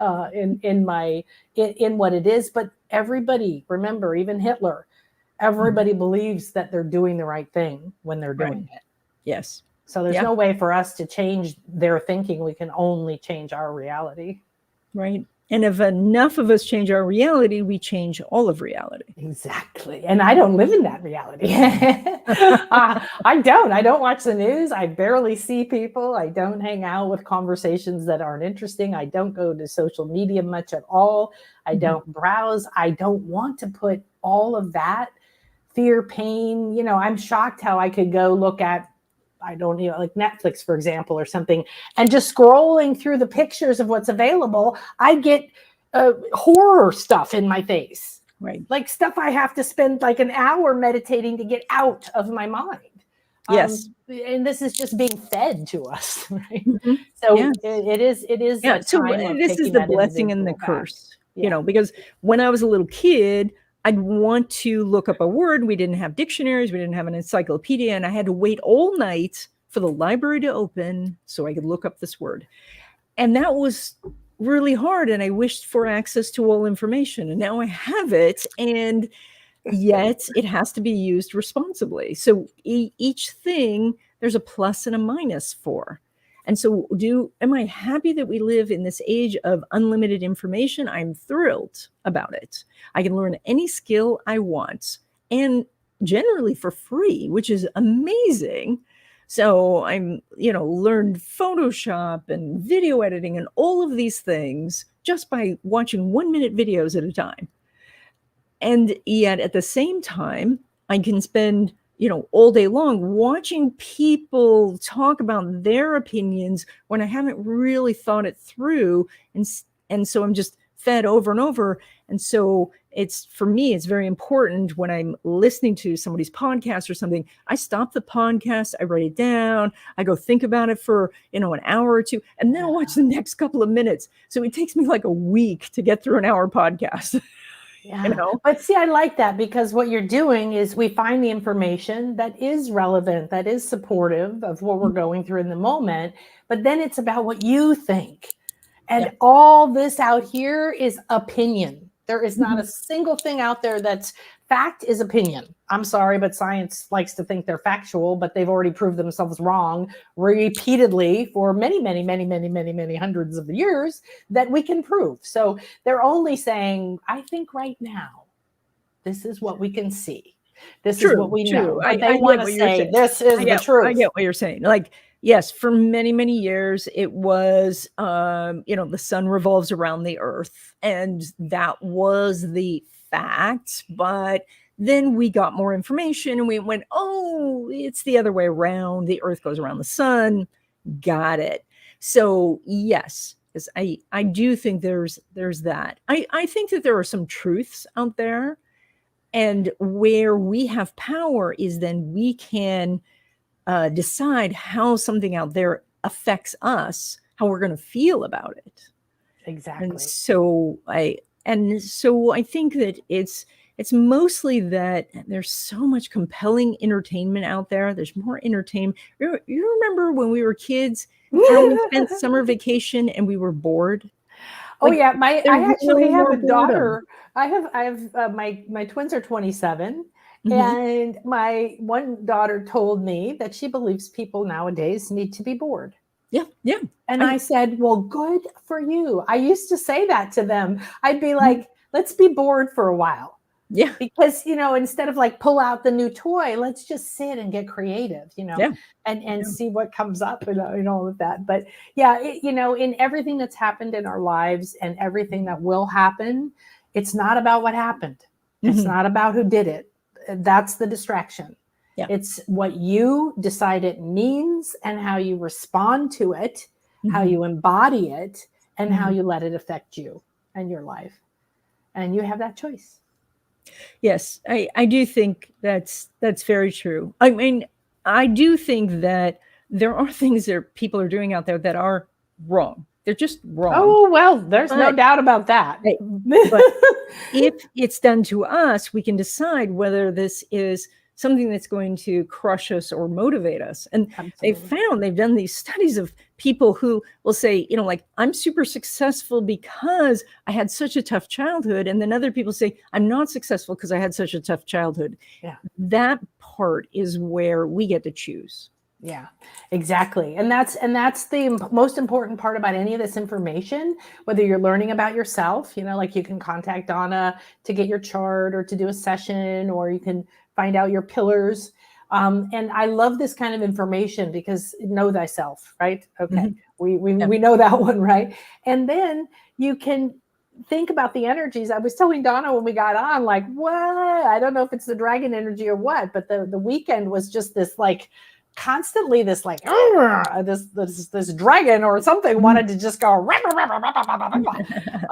in what it is. But everybody, remember, even Hitler, everybody believes that they're doing the right thing when they're doing it. Yes. So there's no way for us to change their thinking. We can only change our reality. Right. And if enough of us change our reality, we change all of reality. Exactly. And I don't live in that reality. I don't watch the news. I barely see people. I don't hang out with conversations that aren't interesting. I don't go to social media much at all. I don't browse. I don't want to put all of that fear, pain. You know, I'm shocked how I could go look at, I don't know, like Netflix, for example, or something, and just scrolling through the pictures of what's available, I get horror stuff in my face. Right. Like stuff I have to spend like an hour meditating to get out of my mind. Yes. And this is just being fed to us, right? So it is. Yeah. So this is the blessing and the curse, you know, because when I was a little kid, I'd want to look up a word. We didn't have dictionaries. We didn't have an encyclopedia. And I had to wait all night for the library to open so I could look up this word. And that was really hard. And I wished for access to all information. And now I have it. And yet it has to be used responsibly. So each thing, there's a plus and a minus for. And so am I happy that we live in this age of unlimited information? I'm thrilled about it. I can learn any skill I want, and generally for free, which is amazing. So I'm, learned Photoshop and video editing and all of these things just by watching 1-minute videos at a time. And yet at the same time, I can spend all day long watching people talk about their opinions when I haven't really thought it through. And so I'm just fed over and over. And so for me, it's very important when I'm listening to somebody's podcast or something, I stop the podcast, I write it down, I go think about it for, an hour or two, and then I'll watch the next couple of minutes. So it takes me like a week to get through an hour podcast. Yeah. But see, I like that, because what you're doing is we find the information that is relevant, that is supportive of what we're going through in the moment. But then it's about what you think. And all this out here is opinion. There is not a single thing out there that's fact is opinion. I'm sorry, but science likes to think they're factual, but they've already proved themselves wrong repeatedly for many, many, many, many, many, many hundreds of years that we can prove. So they're only saying, I think right now, this is what we can see. This is what we know. But they want to say, this is the truth. I get what you're saying. Like, yes, for many, many years, it was, the sun revolves around the earth, and that was the fact. But then we got more information and we went, oh, it's the other way around. The earth goes around the sun. Got it. So yes, because I do think there's that. I think that there are some truths out there, and where we have power is then we can decide how something out there affects us, how we're going to feel about it. Exactly. And so I think that it's mostly that there's so much compelling entertainment out there. There's more entertainment. You remember when we were kids, how we spent summer vacation and we were bored? Oh yeah, I actually have a daughter. I have my twins are 27. And my one daughter told me that she believes people nowadays need to be bored. Yeah. And I said, well, good for you. I used to say that to them. I'd be like, let's be bored for a while. Yeah. Because, instead of like pull out the new toy, let's just sit and get creative, and see what comes up and all of that. But yeah, in everything that's happened in our lives and everything that will happen, it's not about what happened. It's not about who did it. That's the distraction. Yeah. It's what you decide it means and how you respond to it, how you embody it, and how you let it affect you and your life. And you have that choice. Yes, I do think that's very true. I mean, I do think that there are things that people are doing out there that are wrong. They're just wrong. Oh, well, there's no doubt about that. Right. But if it's done to us, we can decide whether this is something that's going to crush us or motivate us. And they've done these studies of people who will say, like, I'm super successful because I had such a tough childhood. And then other people say, I'm not successful because I had such a tough childhood. Yeah. That part is where we get to choose. Yeah, exactly. And that's the most important part about any of this information, whether you're learning about yourself, like you can contact Donna to get your chart or to do a session, or you can find out your pillars. And I love this kind of information because know thyself, right? Okay. Mm-hmm. We know that one, right? And then you can think about the energies. I was telling Donna when we got on, like, what? I don't know if it's the dragon energy or what, but the weekend was just this like constantly this like this dragon or something wanted to just go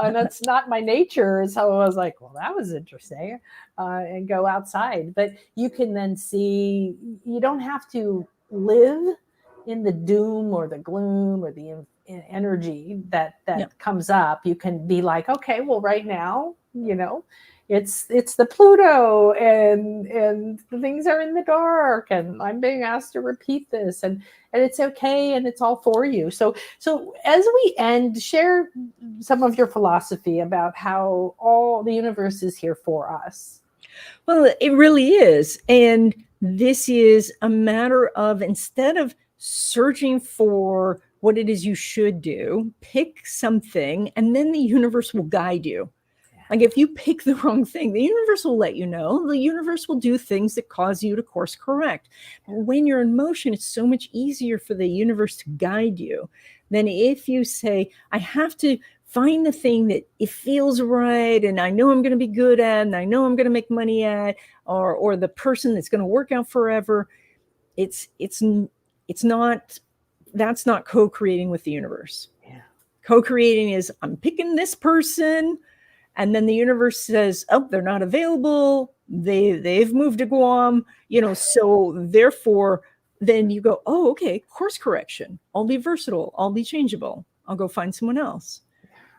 and that's not my nature. So I was like, well, that was interesting, and go outside. But you can then see, you don't have to live in the doom or the gloom or the energy that comes up. You can be like, okay, well, right now, it's the Pluto and the things are in the dark and I'm being asked to repeat this and it's okay and it's all for you. So as we end, share some of your philosophy about how all the universe is here for us. Well, it really is. And this is a matter of, instead of searching for what it is you should do, pick something and then the universe will guide you. Like if you pick the wrong thing, the universe will let you know. The universe will do things that cause you to course correct. But when you're in motion, it's so much easier for the universe to guide you than if you say, I have to find the thing that it feels right and I know I'm going to be good at and I know I'm going to make money at, or the person that's going to work out forever. It's not, that's not co-creating with the universe. Yeah. Co-creating is, I'm picking this person. And then the universe says, oh, they're not available. They've moved to Guam, so therefore then you go, oh, okay, course correction. I'll be versatile. I'll be changeable. I'll go find someone else.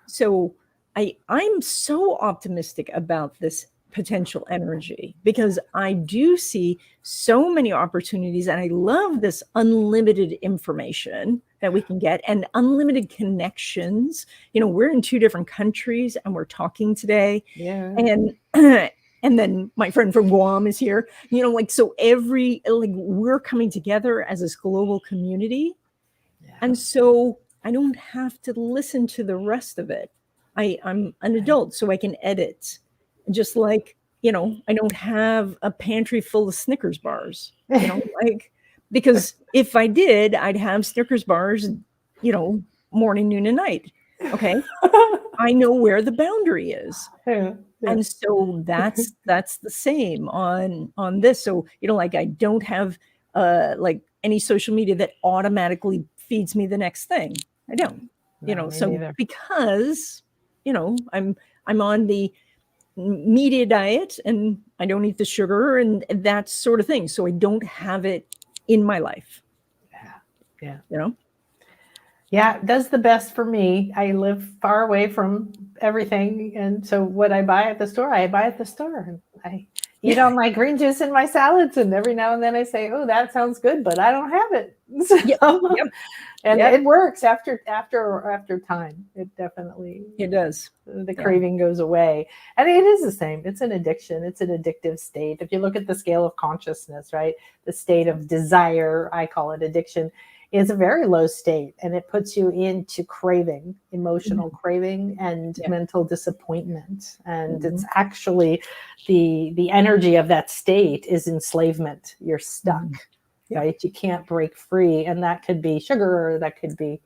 So I'm so optimistic about this potential energy because I do see so many opportunities and I love this unlimited information that we can get and unlimited connections. We're in 2 different countries and we're talking today. Yeah. And then my friend from Guam is here, so we're coming together as this global community. Yeah. And so I don't have to listen to the rest of it. I'm an adult, so I can edit. Just like, I don't have a pantry full of Snickers bars, because if I did, I'd have Snickers bars, morning, noon, and night. Okay. I know where the boundary is. Yeah. And so that's the same on this. So, I don't have any social media that automatically feeds me the next thing. I don't, so neither. Because, I'm on the media diet and I don't eat the sugar and that sort of thing. So I don't have it in my life. Yeah. Yeah, it does the best for me. I live far away from everything. And so what I buy at the store, I buy at the store. I eat all my green juice in my salads. And every now and then I say, oh, that sounds good, but I don't have it. And it works after time. It definitely does. The craving goes away. And it is the same. It's an addiction. It's an addictive state. If you look at the scale of consciousness, right? The state of desire, I call it addiction, is a very low state. And it puts you into craving, emotional craving and mental disappointment. And it's actually the energy of that state is enslavement. You're stuck. Right? You can't break free. And that could be sugar, or that could be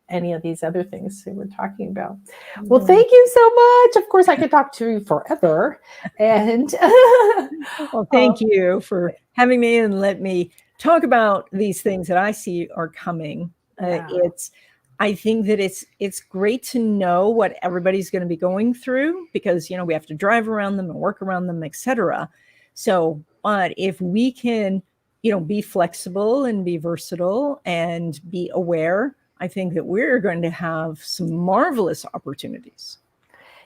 any of these other things that we're talking about. Well, thank you so much. Of course, I could talk to you forever. And well, thank you for having me and let me talk about these things that I see are coming. I think that it's great to know what everybody's going to be going through because, we have to drive around them and work around them, etc. So, but if we can, be flexible and be versatile and be aware, I think that we're going to have some marvelous opportunities.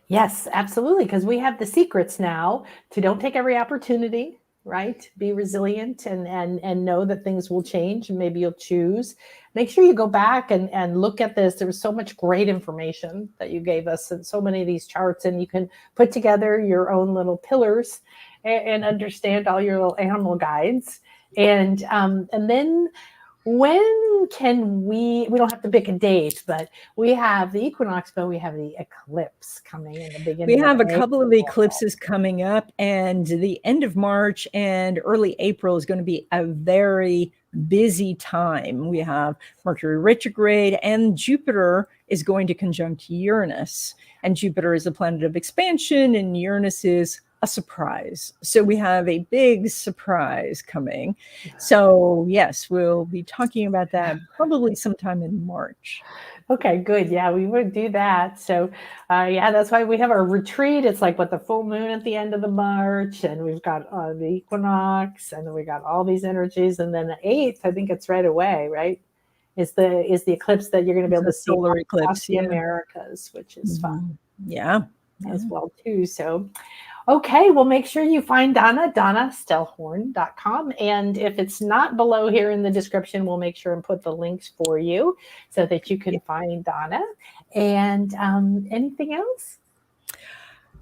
Yes, absolutely. Because we have the secrets now to don't take every opportunity, right? Be resilient and know that things will change and maybe you'll choose. Make sure you go back and look at this. There was so much great information that you gave us and so many of these charts, and you can put together your own little pillars and understand all your little animal guides. And then when can we don't have to pick a date, but we have the equinox, but we have the eclipse coming in the beginning. We have a of couple of April. eclipses coming up, and the end of March and early April is going to be a very busy time. We have Mercury retrograde, and Jupiter is going to conjunct Uranus. And Jupiter is a planet of expansion, and Uranus is a surprise. So we have a big surprise coming. So yes, we'll be talking about that probably sometime in March. Okay, good. Yeah, we would do that. So yeah, that's why we have our retreat. It's like what, the full moon at the end of the March, and we've got the equinox, and then we got all these energies, and then the 8th, I think it's right away, right? Is the eclipse that you're going to be able to see solar eclipse across the Americas, which is fun. Yeah. As well too. So okay, well, make sure you find Donna, donnastellhorn.com. And if it's not below here in the description, we'll make sure and put the links for you so that you can find Donna. And anything else?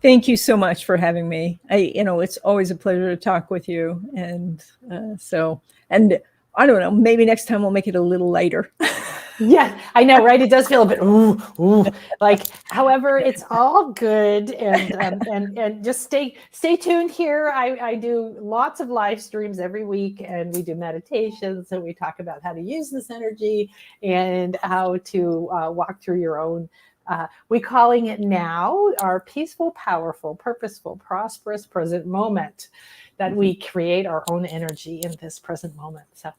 Thank you so much for having me. It's always a pleasure to talk with you. And and I don't know, maybe next time we'll make it a little lighter. Yeah, I know, right? It does feel a bit like. However, it's all good, and just stay tuned here. I do lots of live streams every week, and we do meditations, and we talk about how to use this energy and how to walk through your own. We're calling it now our peaceful, powerful, purposeful, prosperous present moment. That we create our own energy in this present moment. So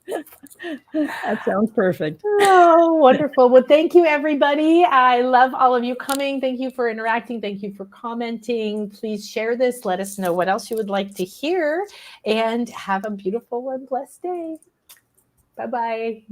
that sounds perfect. Oh, wonderful. Well, thank you, everybody. I love all of you coming. Thank you for interacting. Thank you for commenting. Please share this. Let us know what else you would like to hear, and have a beautiful and blessed day. Bye-bye.